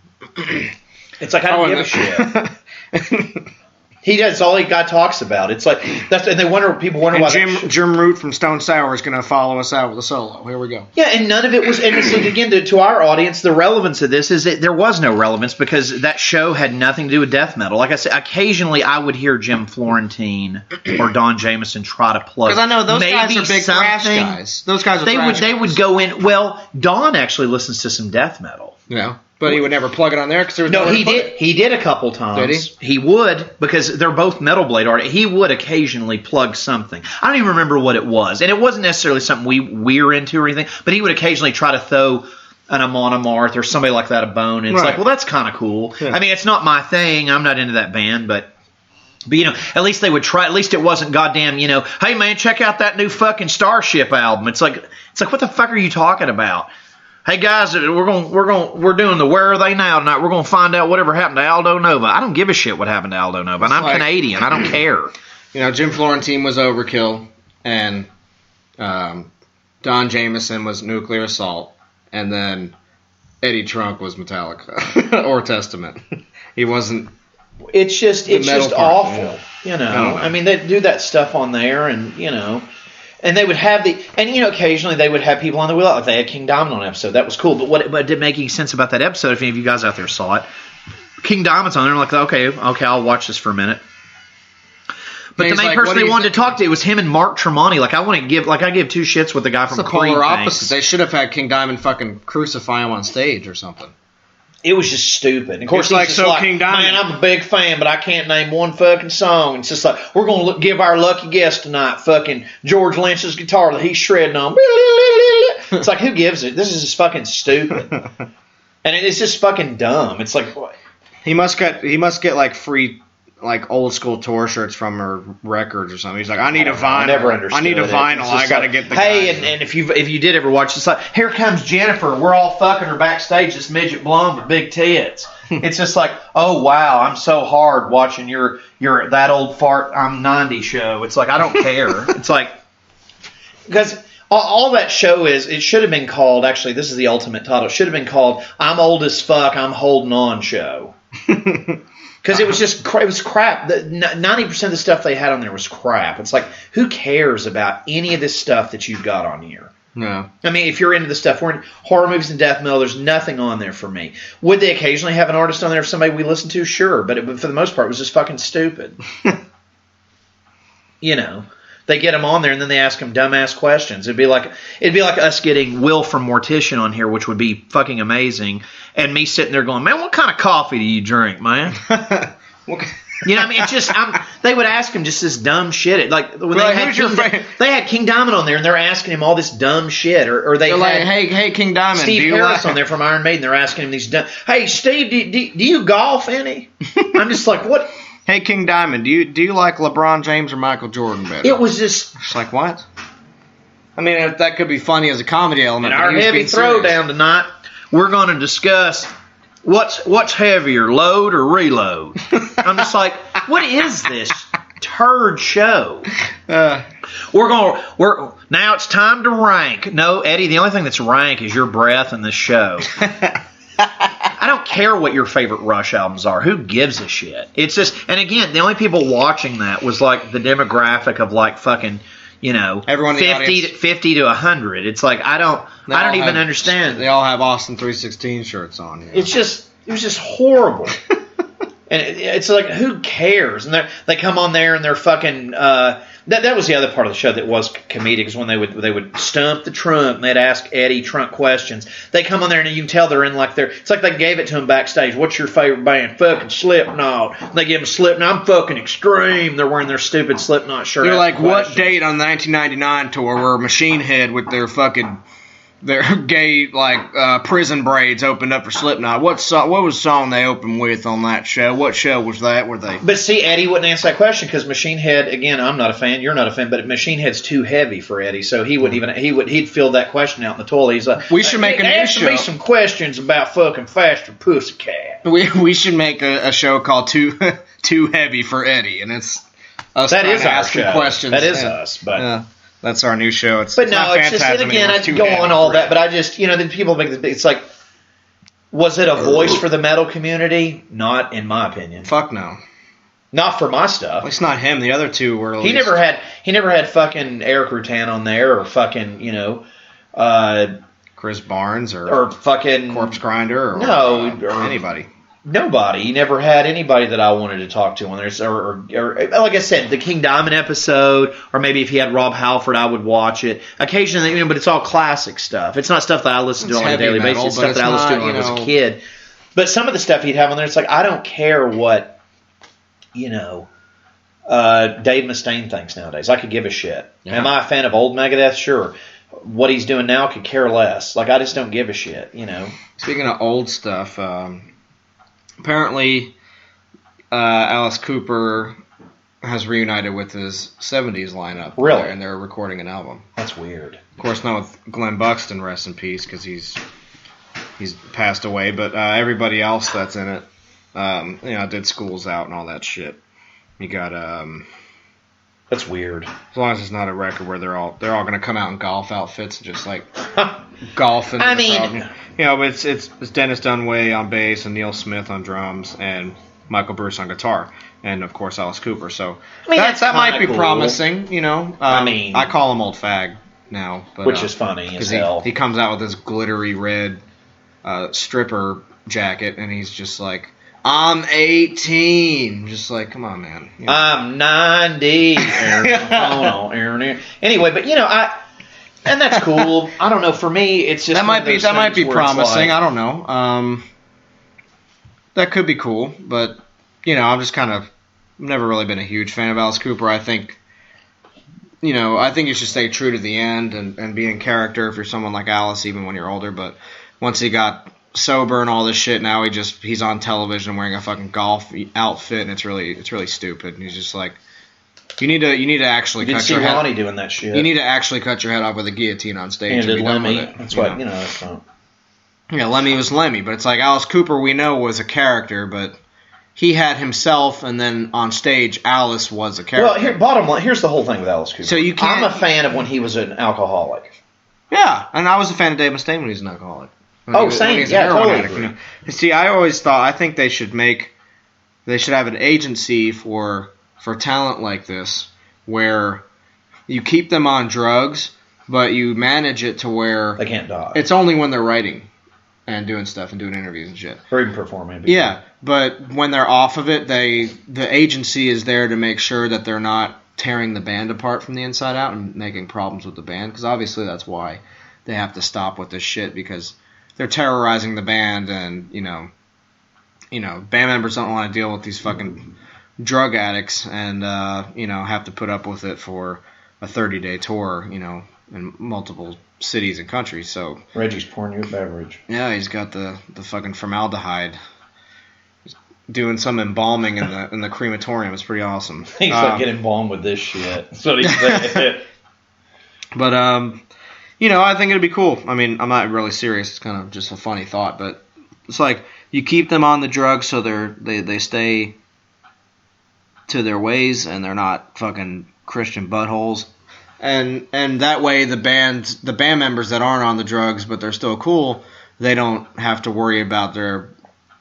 It's like, I don't give a shit. He does all guy talks about. It's like and people wonder why. Jim Root from Stone Sour is going to follow us out with a solo. Here we go. Yeah, and none of it was. And it's like, again, to our audience, the relevance of this is that there was no relevance because that show had nothing to do with death metal. Like I said, occasionally I would hear Jim Florentine or Don Jamieson try to plug. Because I know those guys are big thrash guys. Those guys are they would go in. Well, Don actually listens to some death metal. Yeah. But he would never plug it on there because there was no. He did. He did a couple times. Did he? He would, because they're both Metal Blade artists. He would occasionally plug something. I don't even remember what it was, and it wasn't necessarily something we're into or anything. But he would occasionally try to throw an Amon Amarth or somebody like that a bone. And it's like, well, that's kind of cool. Yeah. I mean, it's not my thing. I'm not into that band, but at least they would try. At least it wasn't goddamn. Hey man, check out that new fucking Starship album. It's like what the fuck are you talking about? Hey guys, we're doing the Where Are They Now tonight. We're gonna find out whatever happened to Aldo Nova. I don't give a shit what happened to Aldo Nova, and I'm Canadian. I don't care. Jim Florentine was Overkill, and Don Jamieson was Nuclear Assault, and then Eddie Trunk was Metallica or Testament. He wasn't. It's just awful. I mean, they do that stuff on there, and And they would have occasionally they would have people on the wheel. Like they had King Diamond on an episode. That was cool. But what didn't make any sense about that episode, if any of you guys out there saw it, King Diamond's on there. I'm like, okay, I'll watch this for a minute. But the main person they wanted to talk to was him and Mark Tremonti. Like I give two shits with the guy from Creed. Polar opposite. They should have had King Diamond fucking crucify him on stage or something. It was just stupid. And of course, King Diamond. Man, I'm a big fan, but I can't name one fucking song. It's just like, we're going to give our lucky guest tonight fucking George Lynch's guitar that he's shredding on. It's like, who gives it? This is just fucking stupid. And it's just fucking dumb. It's like, what? He must get like free, like old school tour shirts from her records or something. He's like, I need a vinyl. I never understood. I need a vinyl. I gotta get the. Hey, and if you did ever watch this, like, here comes Jennifer. We're all fucking her backstage. This midget blonde with big tits. It's just like, oh wow, I'm so hard watching your that old fart I'm 90 show. It's like, I don't care. It's like, because all that show is, it should have been called. Actually, this is the ultimate title. It should have been called "I'm Old as Fuck, I'm Holding On" show. Because it was crap. 90% of the stuff they had on there was crap. It's like, who cares about any of this stuff that you've got on here? No. I mean, if you're into the stuff, we're in horror movies and death metal, there's nothing on there for me. Would they occasionally have an artist on there for somebody we listen to? Sure. But for the most part, it was just fucking stupid. They get them on there and then they ask them dumbass questions. It'd be like us getting Will from Mortician on here, which would be fucking amazing, and me sitting there going, man, what kind of coffee do you drink, man? You know what I mean? It's just, they would ask him just this dumb shit. Like when they had King Diamond on there and they're asking him all this dumb shit, or they had like, hey King Diamond, Steve Harris on there from Iron Maiden. They're asking him these dumb. Hey Steve, do you golf any? I'm just like, what? Hey King Diamond, do you like LeBron James or Michael Jordan better? It was just it's like, what? I mean, that could be funny as a comedy element. In our heavy throwdown tonight, we're going to discuss what's heavier, load or reload. I'm just like, what is this turd show? Now it's time to rank. No, Eddie, the only thing that's rank is your breath in this show. I don't care what your favorite Rush albums are. Who gives a shit? It's just, and again, the only people watching that was like the demographic of like fucking, everyone 50 to 100. It's like, I don't even understand. They all have Austin 316 shirts on. It was just horrible. And it's like, who cares? And they come on there and they're fucking. That was the other part of the show that was comedic, is when they would stump the trunk and they'd ask Eddie trunk questions. They come on there and you can tell they're in like it's like they gave it to him backstage. What's your favorite band? Fucking Slipknot. And they give him Slipknot. I'm fucking Extreme. They're wearing their stupid Slipknot shirt. They're like, what date on the 1999 tour where Machine Head with their fucking their gay prison braids opened up for Slipknot? What was the song they opened with on that show? What show was that? Were they? But see, Eddie wouldn't answer that question because Machine Head, again, I'm not a fan, you're not a fan, but Machine Head's too heavy for Eddie, so he wouldn't even he'd fill that question out in the toilet. He's like, we should make a new show. Answer me some questions about fucking Faster Pussycat. We should make a show called Too Heavy for Eddie, and it's us that is our asking show. Questions. That is us, but. That's our new show. It's just, and again, I go on all that, but I just, then people make this big, it's like, was it a voice for the metal community? Not in my opinion. Fuck no. Not for my stuff. It's not him. The other two were. He never had fucking Eric Rutan on there, or fucking, Chris Barnes or fucking Corpse Grinder, or or anybody. Nobody. He never had anybody that I wanted to talk to on there. Or like I said, the King Diamond episode, or maybe if he had Rob Halford, I would watch it. Occasionally, but it's all classic stuff. It's not stuff that I listen to on a daily basis. It's stuff that I listened to when I was a kid. But some of the stuff he'd have on there, it's like, I don't care what, Dave Mustaine thinks nowadays. I could give a shit. Yeah. Am I a fan of old Megadeth? Sure. What he's doing now could care less. Like, I just don't give a shit, Speaking of old stuff, apparently, Alice Cooper has reunited with his 70s lineup. Really? And they're recording an album. That's weird. Of course, not with Glenn Buxton, rest in peace, because he's passed away. But everybody else that's in it, did Schools Out and all that shit. You got That's weird. As long as it's not a record where they're all going to come out in golf outfits and just golf. I mean, but it's Dennis Dunaway on bass and Neil Smith on drums and Michael Bruce on guitar and of course Alice Cooper. So that might be cool. Promising. I call him Old Fag now, but, which is funny as hell. He comes out with this glittery red stripper jacket and he's just like, I'm 18. Just like, come on, man. I'm 90. Anyway, but and that's cool. I don't know. For me, it's just that might be promising. I don't know. That could be cool, but I'm just kind of never really been a huge fan of Alice Cooper. I think you should stay true to the end and be in character if you're someone like Alice, even when you're older. But once he got sober and all this shit, now he's on television wearing a fucking golf outfit, and it's really stupid. And he's just like, you need to actually cut your head. Ronnie doing that shit. You need to actually cut your head off with a guillotine on stage. And did Lemmy. That's what that's not. Yeah, Lemmy was Lemmy, but it's like Alice Cooper we know was a character, but he had himself, and then on stage Alice was a character. Well, bottom line, here's the whole thing with Alice Cooper. So I'm a fan of when he was an alcoholic. Yeah, and I was a fan of Dave Mustaine when he was an alcoholic. Same. Yeah, totally. See, I think they should have an agency for talent like this where you keep them on drugs, but you manage it to where they can't die. It's only when they're writing and doing stuff and doing interviews and shit. Or even performing. Yeah, but when they're off of it, the agency is there to make sure that they're not tearing the band apart from the inside out and making problems with the band, because obviously that's why they have to stop with this shit, because they're terrorizing the band, and band members don't want to deal with these fucking drug addicts, and have to put up with it for a 30-day tour, in multiple cities and countries. So Reggie's pouring you a beverage. Yeah, he's got the fucking formaldehyde. He's doing some embalming in the crematorium. It's pretty awesome. He's like, get embalmed with this shit. That's what he said. But I think it'd be cool. I mean, I'm not really serious. It's kind of just a funny thought, but it's like you keep them on the drugs so they stay to their ways and they're not fucking Christian buttholes, and that way the band members that aren't on the drugs but they're still cool, they don't have to worry about their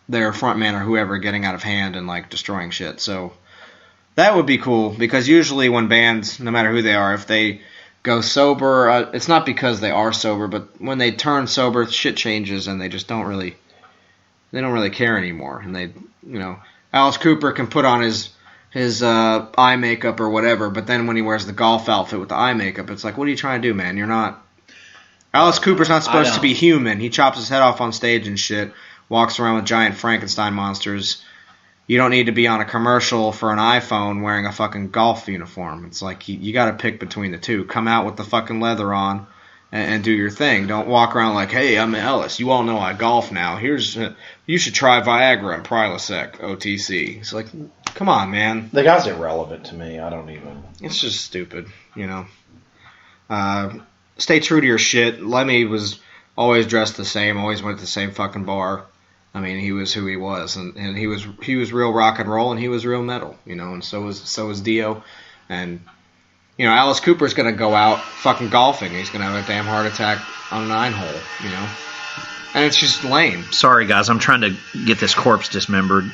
frontman or whoever getting out of hand and like destroying shit. So that would be cool, because usually when bands, no matter who they are, if they go sober, it's not because they are sober, but when they turn sober, shit changes and they just don't really care anymore. And they, Alice Cooper can put on his eye makeup or whatever, but then when he wears the golf outfit with the eye makeup, it's like, what are you trying to do, man? You're not... Alice Cooper's not supposed to be human. He chops his head off on stage and shit, walks around with giant Frankenstein monsters. You don't need to be on a commercial for an iPhone wearing a fucking golf uniform. It's like, you got to pick between the two. Come out with the fucking leather on and do your thing. Don't walk around like, hey, I'm Ellis. You all know I golf now. You should try Viagra and Prilosec, OTC. It's like, come on, man. The guy's irrelevant to me. I don't even... It's just stupid, you know. Stay true to your shit. Lemmy was always dressed the same, always went to the same fucking bar. I mean, he was who he was, and he was real rock and roll, and he was real metal, you know, and so was Dio. And, you know, Alice Cooper's going to go out fucking golfing. He's going to have a damn heart attack on a 9-hole, you know. And it's just lame. Sorry, guys. I'm trying to get this corpse dismembered.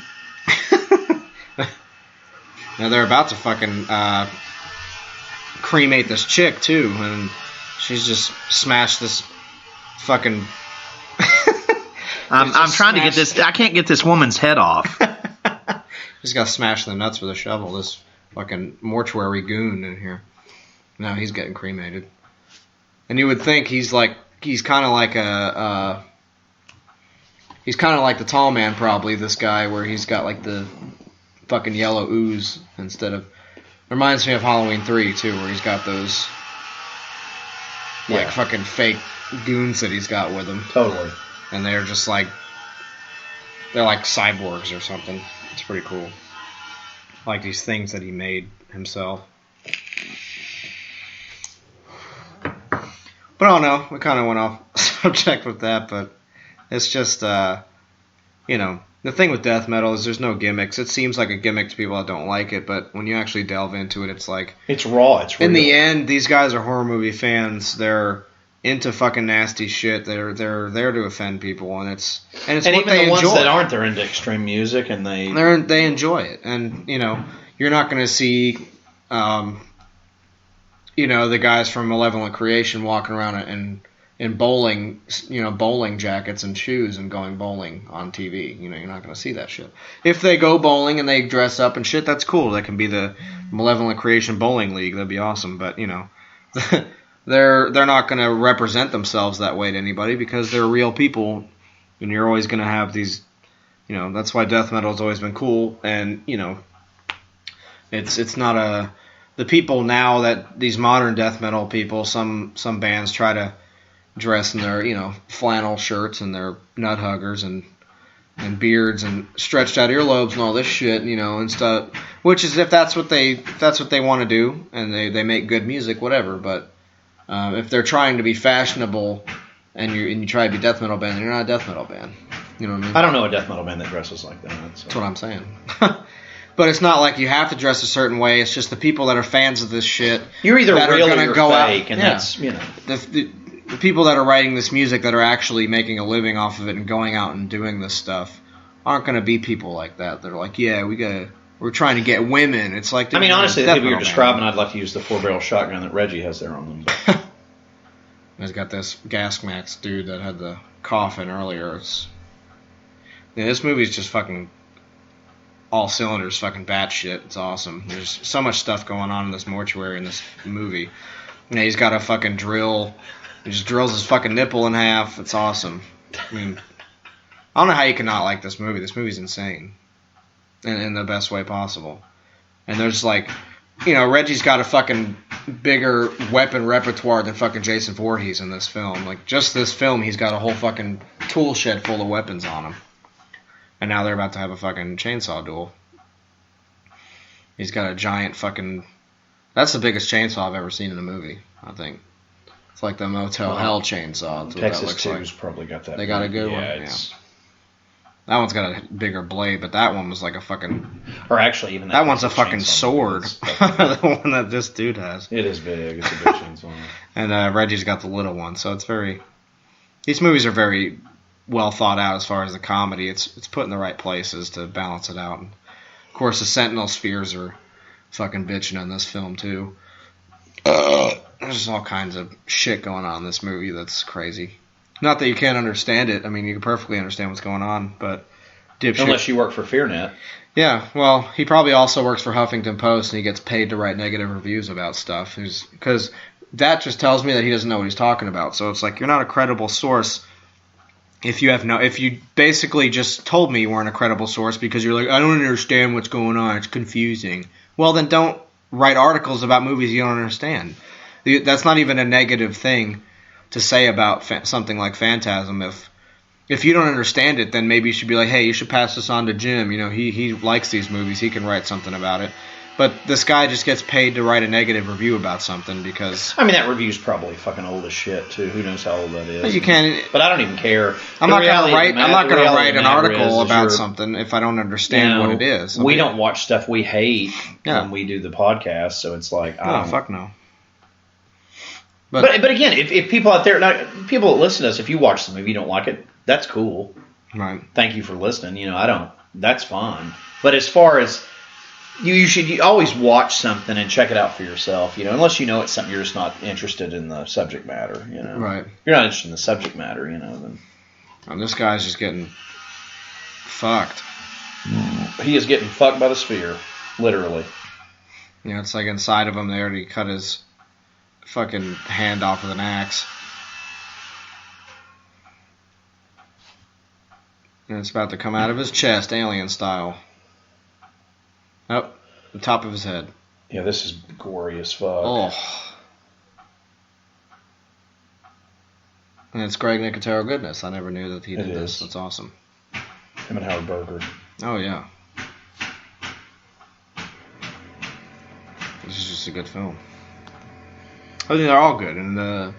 Now, they're about to fucking cremate this chick, too, and she's just smashed this fucking... I'm trying to get this... I can't get this woman's head off. He's got smashed in the nuts with a shovel, this fucking mortuary goon in here. No, he's getting cremated. And you would think he's kind of like he's kind of like the tall man, probably, this guy, where he's got like the fucking yellow ooze instead of... Reminds me of Halloween 3, too, where he's got those like fucking fake goons that he's got with him. Totally. And they're just like... They're like cyborgs or something. It's pretty cool. Like these things that he made himself. But I don't know. We kind of went off subject with that, but it's just, you know, the thing with death metal is there's no gimmicks. It seems like a gimmick to people that don't like it, but when you actually delve into it, it's like... It's raw. It's real. In the end, these guys are horror movie fans. They're into fucking nasty shit. They're there to offend people, and it's and what even they the ones enjoy. that aren't, they're into extreme music, and they enjoy it. And, you know, you're not going to see, you know, the guys from Malevolent Creation walking around in bowling, you know, bowling jackets and shoes and going bowling on TV. You know, you're not going to see that shit. If they go bowling and they dress up and shit, that's cool. That can be the Malevolent Creation Bowling League. That'd be awesome. But, you know, they're not going to represent themselves that way to anybody because they're real people, and you're always going to have these, you know, that's why death metal has always been cool. And, you know, it's not the people now that these modern death metal people, some bands try to dress in their, you know, flannel shirts and their nut huggers and beards and stretched out earlobes and all this shit, you know, and stuff. Which is if that's what they want to do and they make good music, whatever. But if they're trying to be fashionable and you try to be a death metal band, then you're not a death metal band. You know what I mean? I don't know a death metal band that dresses like that. So. That's what I'm saying. But it's not like you have to dress a certain way. It's just the people that are fans of this shit. You're either real or you're fake, out, and that's, you know. The people that are writing this music that are actually making a living off of it and going out and doing this stuff aren't going to be people like that. They're like, yeah, we're trying to get women. It's like... I mean, honestly, the people you're describing, I'd like to use the 4-barrel shotgun that Reggie has there on them. But. He's got this gas mask dude that had the coffin earlier. This movie's just fucking... all cylinders, fucking batshit. It's awesome. There's so much stuff going on in this mortuary in this movie. You know, he's got a fucking drill. He just drills his fucking nipple in half. It's awesome. I mean, I don't know how you can not like this movie. This movie's insane. In the best way possible. And there's like, you know, Reggie's got a fucking bigger weapon repertoire than fucking Jason Voorhees in this film. Like, just this film, he's got a whole fucking tool shed full of weapons on him. And now they're about to have a fucking chainsaw duel. He's got a giant fucking... That's the biggest chainsaw I've ever seen in a movie, I think. It's like the Motel Hell chainsaw. That's Texas 2's like. Probably got that. They got a good one? Yeah. That one's got a bigger blade, but that one was like a fucking... Or actually, even that one's a fucking sword. The one that this dude has. It is big. It's a big chainsaw. And Reggie's got the little one, so it's very... These movies are very... well thought out as far as the comedy. It's put in the right places to balance it out. And of course, the Sentinel spheres are fucking bitching on this film too. There's all kinds of shit going on in this movie that's crazy. Not that you can't understand it. I mean, you can perfectly understand what's going on, but dipshit. Unless you work for FearNet. Yeah, well, he probably also works for Huffington Post, and he gets paid to write negative reviews about stuff. Because that just tells me that he doesn't know what he's talking about. So it's like, you're not a credible source if you basically just told me you weren't a credible source because you're like, I don't understand what's going on, it's confusing. Well, then don't write articles about movies you don't understand. That's not even a negative thing to say about something like Phantasm. If you don't understand it, then maybe you should be like, hey, you should pass this on to Jim. You know, he likes these movies. He can write something about it. But this guy just gets paid to write a negative review about something because... I mean, that review's probably fucking old as shit, too. Who knows how old that is. You can... But I don't even care. I'm not going to write an article about something if I don't understand what it is. We don't watch stuff we hate when we do the podcast, so it's like... fuck no. But again, if people out there... people that listen to us, if you watch the movie you don't like it, that's cool. Right. Thank you for listening. You know, I don't... That's fine. But as far as... You should always watch something and check it out for yourself, you know, unless you know it's something you're just not interested in the subject matter, you know. Right. If you're not interested in the subject matter, you know, then... And this guy's just getting fucked. He is getting fucked by the sphere, literally. You know, it's like inside of him they already cut his fucking hand off with an axe. And it's about to come out of his chest, alien style. Oh, the top of his head. Yeah, this is gory as fuck. Oh. And it's Greg Nicotero goodness. I never knew that he did this. That's awesome. Him and Howard Berger. Oh, yeah. This is just a good film. I think they're all good. And I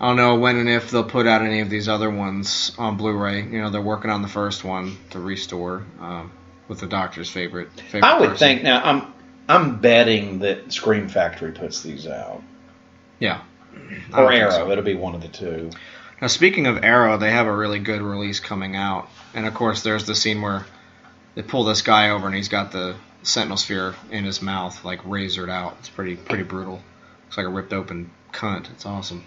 don't know when and if they'll put out any of these other ones on Blu-ray. You know, they're working on the first one to restore. With the doctor's favorite I would person. think now I'm betting that Scream Factory puts these out. Yeah. Or Arrow, so. It'll be one of the two. Now speaking of Arrow, they have a really good release coming out. And of course there's the scene where they pull this guy over and he's got the Sentinel Sphere in his mouth, like razored out. It's pretty brutal. Looks like a ripped open cunt. It's awesome.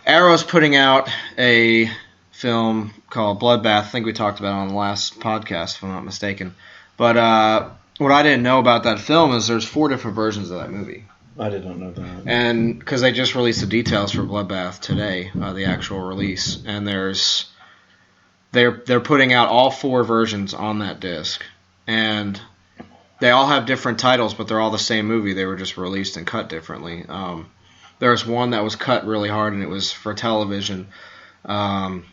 Arrow's putting out a film called Bloodbath. I think we talked about it on the last podcast, if I'm not mistaken. But what I didn't know about that film is there's 4 different versions of that movie. I did not know that. And because they just released the details for Bloodbath today, the actual release, and they're putting out all 4 versions on that disc, and they all have different titles, but they're all the same movie. They were just released and cut differently. There's one that was cut really hard, and it was for television. Of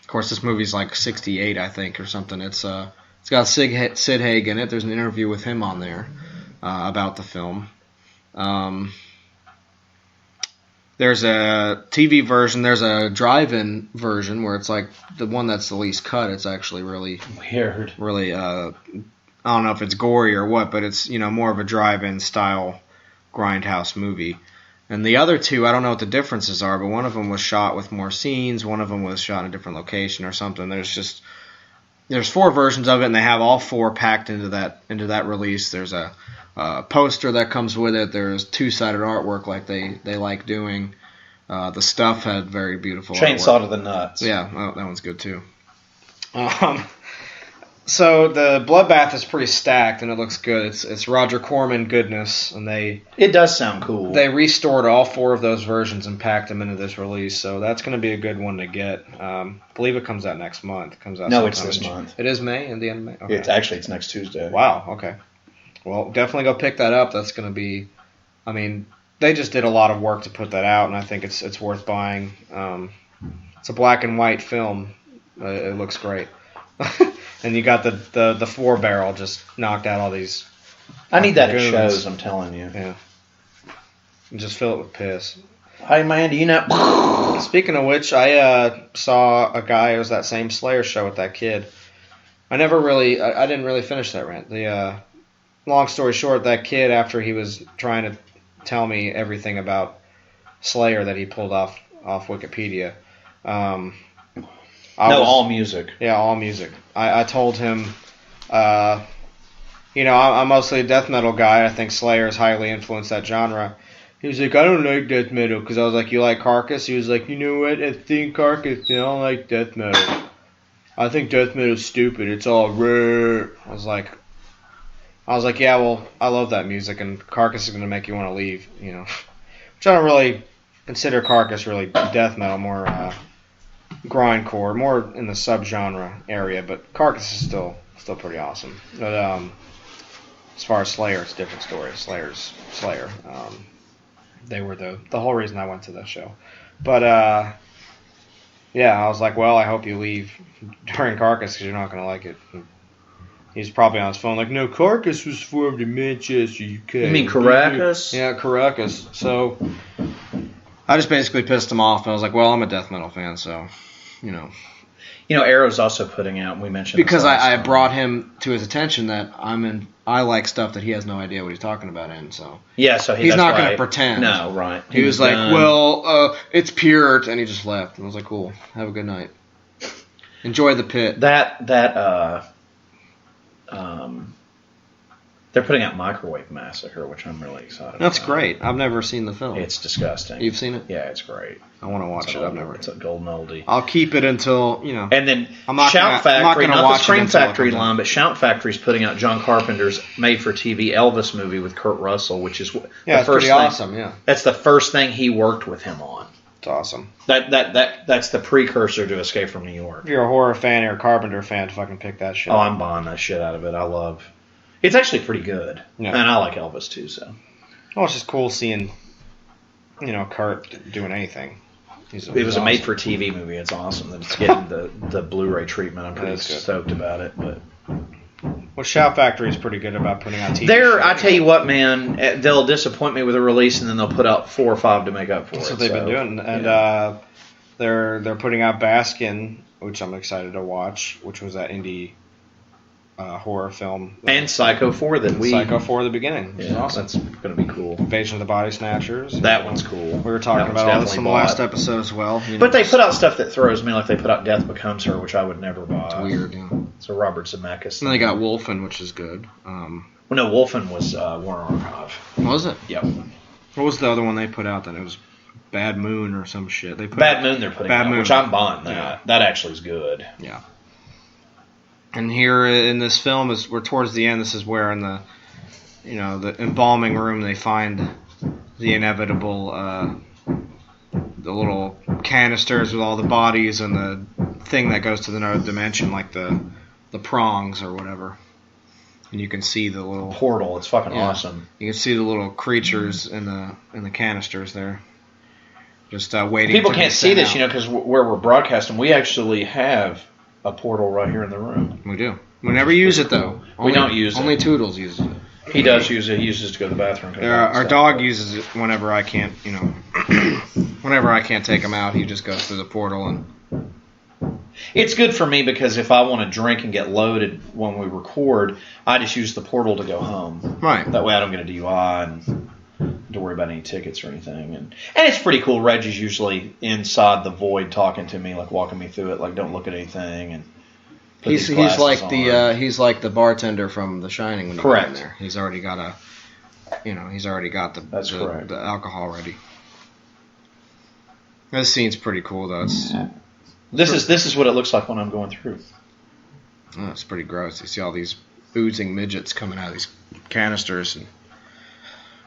course, this movie's like 68, I think, or something. It's got Sid Haig in it. There's an interview with him on there about the film. There's a TV version. There's a drive-in version where it's like the one that's the least cut. It's actually really weird. Really, I don't know if it's gory or what, but it's more of a drive-in style grindhouse movie. And the other 2, I don't know what the differences are, but one of them was shot with more scenes, one of them was shot in a different location or something. There's 4 versions of it, and they have all 4 packed into that release. There's a poster that comes with it. There's 2-sided artwork like they like doing. The Stuff had very beautiful Chainsaw artwork. to the Nuts. Yeah, that one's good too. So the Bloodbath is pretty stacked and it looks good. It's Roger Corman goodness, and it does sound cool. They restored all 4 of those versions and packed them into this release, so that's going to be a good one to get. I believe it comes out next month. It comes out. No, it's this month. It is May, in the end of May. Okay. It's next Tuesday. Wow. Okay. Well, definitely go pick that up. That's going to be. I mean, they just did a lot of work to put that out, and I think it's worth buying. It's a black and white film. It looks great. And you got the 4-barrel just knocked out all these. I need that at shows, I'm telling you. Yeah. And just fill it with piss. Hey man, do you know? Speaking of which, I saw a guy. It was that same Slayer show with that kid. I didn't really finish that rant. Long story short, that kid, after he was trying to tell me everything about Slayer that he pulled off Wikipedia. All music. Yeah, all music. I told him, I'm mostly a death metal guy. I think Slayer has highly influenced that genre. He was like, I don't like death metal, because I was like, you like Carcass? He was like, you know what? I think Carcass, I don't like death metal. I think death metal's stupid. It's all rare. I was like, yeah, well, I love that music, and Carcass is gonna make you want to leave, you know. Which I don't really consider Carcass really death metal, more grindcore, more in the subgenre area. But Carcass is still pretty awesome. But as far as Slayer, it's a different story. Slayer's Slayer. They were the whole reason I went to that show. But yeah, I was like, well, I hope you leave during Carcass because you're not going to like it. He's probably on his phone like, no, Carcass was formed in Manchester, UK. You mean Caracas? Yeah, Caracas. So I just basically pissed him off, and I was like, well, I'm a death metal fan, so, you know. You know, Arrow's also putting out, we mentioned because I brought him to his attention that I like stuff that he has no idea what he's talking about in, so. Yeah, so he's not going to pretend. No, right. He was like, well, it's pure, and he just left. And I was like, cool, have a good night. Enjoy the pit. They're putting out Microwave Massacre, which I'm really excited about. That's great. I've never seen the film. It's disgusting. You've seen it? Yeah, it's great. I want to watch it. I've never. It's a golden oldie. I'll keep it until, you know. And then Shout Factory, not the Scream Factory line, but Shout Factory's putting out John Carpenter's made-for-TV Elvis movie with Kurt Russell, which is the first thing. Awesome. Yeah, that's the first thing he worked with him on. It's awesome. That's the precursor to Escape from New York. If you're a horror fan or a Carpenter fan, fucking pick that shit. Oh, I'm buying that shit out of it. I love. It's actually pretty good, and I like Elvis too. So. Well, it's just cool seeing, you know, Kurt doing anything. It was awesome. A made-for-TV movie. It's awesome that it's getting the Blu-ray treatment. I'm pretty stoked about it. But well, Shout Factory is pretty good about putting out TV. I tell you what, man, they'll disappoint me with a release, and then they'll put out 4 or 5 to make up for it. That's what they've been doing, and they're putting out Baskin, which I'm excited to watch, which was that indie horror film. And Psycho 4 Psycho 4 the beginning. Yeah, awesome. That's going to be cool. Invasion of the Body Snatchers. That one's cool. We were talking about all this in the last episode as well. But they put out stuff that throws me, like they put out Death Becomes Her, which I would never buy. It's weird, yeah. It's a Robert Zemeckis. And they got Wolfen, which is good. Well, no, Wolfen was Warner Archive. Was it? Yep. What was the other one they put out then? It was Bad Moon or some shit. They put Bad Moon they're putting out, which I'm buying that. Yeah. That actually is good. Yeah. And here in this film, we're towards the end. This is where in the embalming room they find the inevitable, the little canisters with all the bodies and the thing that goes to the another dimension, like the prongs or whatever. And you can see the little portal. It's fucking awesome. You can see the little creatures in the canisters there, just waiting. People can't see this, because where we're broadcasting, we actually have a portal right here in the room. We do. We never use it though. We don't use it. Only Toodles uses it. He does use it. He uses it to go to the bathroom. Our dog uses it whenever I can't, whenever I can't take him out. He just goes through the portal and. It's good for me because if I want to drink and get loaded when we record, I just use the portal to go home. Right. That way I don't get a DUI and don't worry about any tickets or anything. And it's pretty cool. Reggie's usually inside the void talking to me, like walking me through it, like don't look at anything. And he's like the bartender from The Shining when you go in there. He's already got the alcohol ready. This scene's pretty cool though. This is what it looks like when I'm going through. Oh, it's pretty gross. You see all these oozing midgets coming out of these canisters, and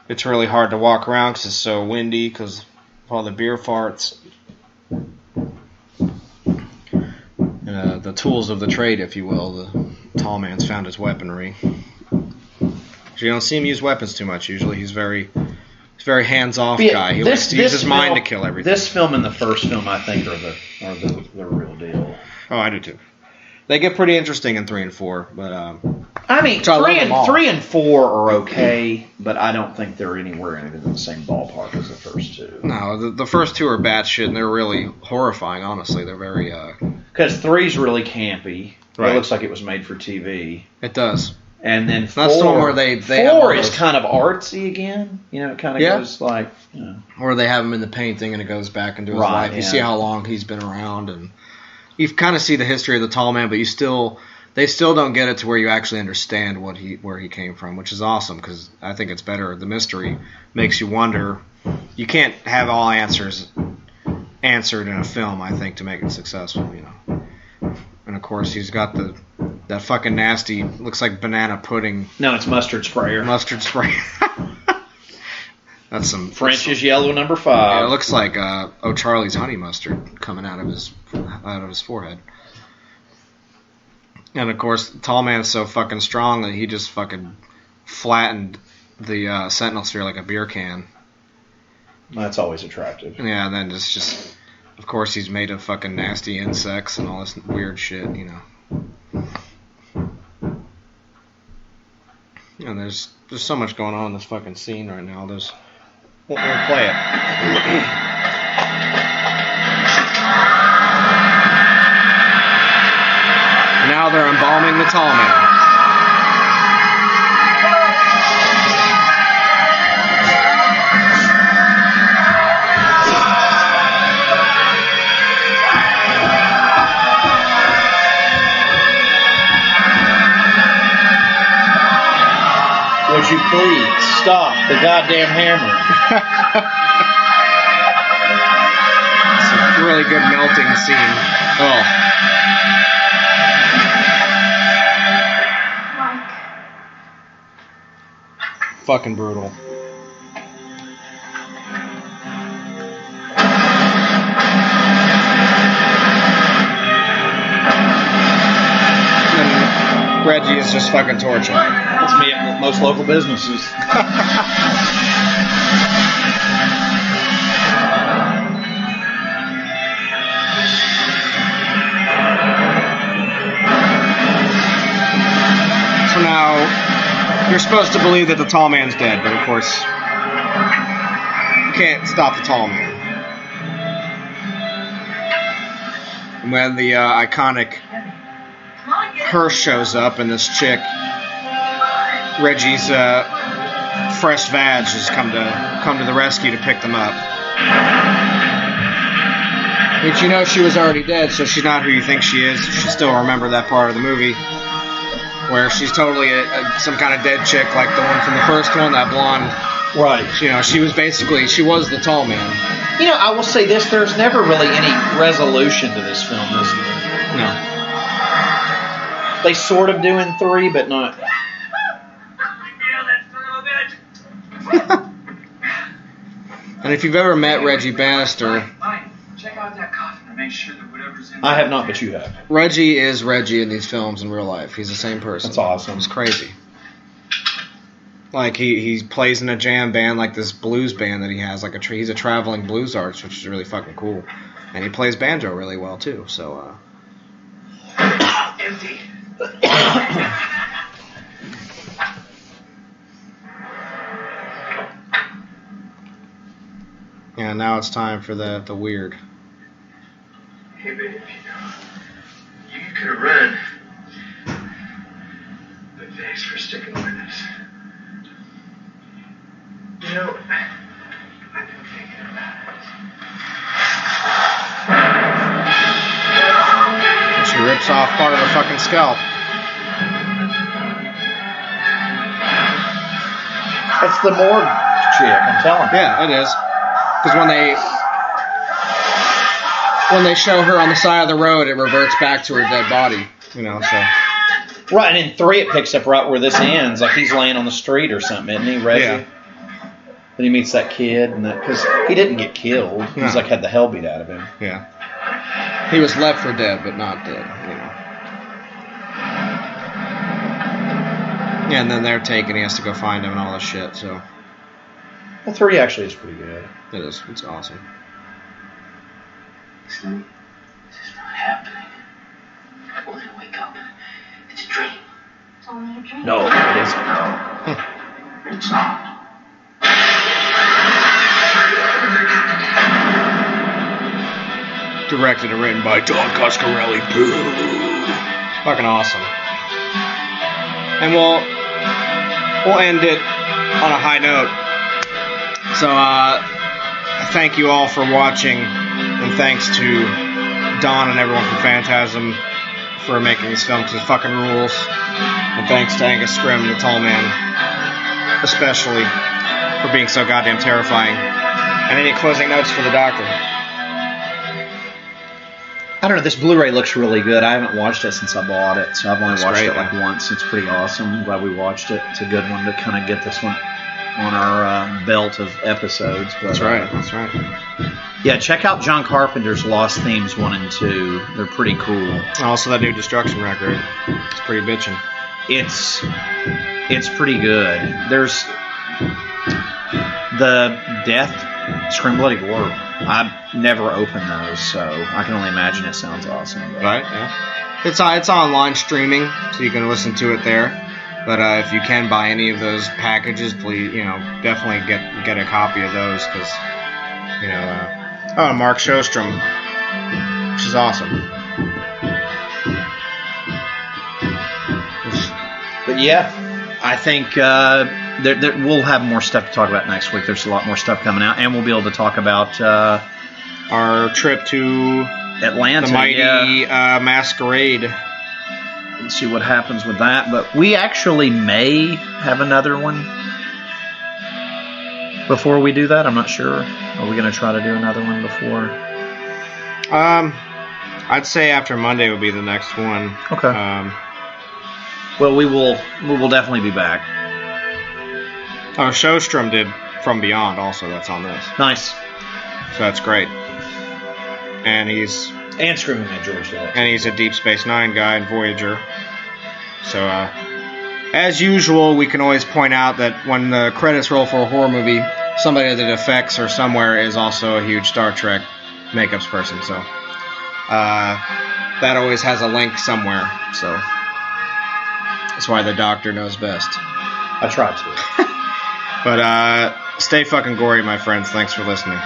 it's really hard to walk around because it's so windy because of all the beer farts. The tools of the trade, if you will. The tall man's found his weaponry. You don't see him use weapons too much usually. He's very hands-off guy. He likes to use his mind to kill everything. This film and the first film, I think, are the real deal. Oh, I do too. They get pretty interesting in 3 and 4, but I mean, 3 and 4 are okay, but I don't think they're anywhere in the same ballpark as the first two. No, the first two are batshit, and they're really horrifying. Honestly, they're very. Because 3's really campy. Right. It looks like it was made for TV. It does. And then 4, that's the one where they 4 is kind of artsy again. It kind of goes like. Or they have him in the painting and it goes back into his life. You see how long he's been around, and you kind of see the history of the tall man, but they still don't get it to where you actually understand where he came from, which is awesome because I think it's better. The mystery makes you wonder. You can't have all answers answered in a film, I think, to make it successful. And of course, he's got that fucking nasty, looks like banana pudding. No, it's mustard sprayer. Mustard spray. That's some French's Yellow No. 5. Yeah, it looks like O'Charlie's honey mustard coming out of his forehead. And of course, the tall man's so fucking strong that he just fucking flattened the Sentinel sphere like a beer can. That's always attractive. Yeah, and then just of course, he's made of fucking nasty insects and all this weird shit, you know. And there's so much going on in this fucking scene right now. We'll play it. Now they're embalming the tall man. Would you please stop the goddamn hammer? It's a really good melting scene. Oh. Fucking brutal. And Reggie is just fucking torching. That's me at most local businesses. So now, you're supposed to believe that the tall man's dead, but of course, you can't stop the tall man. And when the iconic Hearst shows up and this chick, Reggie's fresh vag, has come to the rescue to pick them up. But you know she was already dead, so she's not who you think she is. She still remember that part of the movie where she's totally some kind of dead chick like the one from the first one, that blonde. Right. You know, she was the tall man. You know, I will say this, there's never really any resolution to this film, is there? No. They sort of do in 3, but not. And if you've ever met Reggie Bannister, Check out that coffin to make sure that whatever's in I have not, but you have. Reggie is Reggie in these films in real life. He's the same person. That's awesome. It's crazy. Like he plays in a jam band, like this blues band that he has. Like he's a traveling blues artist, which is really fucking cool. And he plays banjo really well too. So. empty. Yeah, now it's time for the weird. Hey, babe, you could have run. But thanks for sticking with us. You know, I've been thinking about it. She rips off part of her fucking scalp. It's the morgue chick, I'm telling you. Yeah, it is. Because when they show her on the side of the road, it reverts back to her dead body. You know, so. Right, and in 3 it picks up right where this ends. Like he's laying on the street or something, isn't he, Reggie? Yeah. But he meets that kid, and because he didn't get killed. He's No. like had the hell beat out of him. Yeah. He was left for dead, but not dead, you know. Yeah, and then they're taken. He has to go find him and all this shit, so. Well, 3 actually is pretty good. It is. It's awesome. Son, this is not happening. We're gonna wake up. It's a dream. It's only a dream. No, it isn't. No, it's not. Directed and written by Don Coscarelli. Fucking awesome. And we'll end it on a high note. So, thank you all for watching, and thanks to Don and everyone from Phantasm for making this film, because it fucking rules. And thanks to Angus Scrimm, the tall man, especially, for being so goddamn terrifying. And any closing notes for the Doctor? I don't know. This Blu-ray looks really good. I haven't watched it since I bought it, so I've only watched it like once. It's pretty awesome. I'm glad we watched it. It's a good one to kind of get this one on our belt of episodes. But, That's right. That's right. Yeah, check out John Carpenter's Lost Themes 1 and 2. They're pretty cool. And also that new Destruction record. It's pretty bitchin'. It's pretty good. There's the Death, Scream Bloody Gore. I've never opened those, so I can only imagine it sounds awesome. But. Right, yeah. It's online streaming, so you can listen to it there. But if you can buy any of those packages, please, definitely get a copy of those, because, Mark Sjostrom, which is awesome. But yeah, I think we'll have more stuff to talk about next week. There's a lot more stuff coming out, and we'll be able to talk about our trip to Atlanta, the mighty Masquerade. And see what happens with that. But we actually may have another one before we do that. I'm not sure. Are we going to try to do another one before? I'd say after Monday would be the next one. Okay. Well, we will definitely be back. Oh, Sjostrom did From Beyond also. That's on this. Nice. So that's great. And Screaming at George did. And he's a Deep Space Nine guy in Voyager. So, as usual, we can always point out that when the credits roll for a horror movie, somebody that effects or somewhere is also a huge Star Trek makeups person. So, that always has a link somewhere. So, that's why the Doctor knows best. I tried to. But stay fucking gory, my friends. Thanks for listening.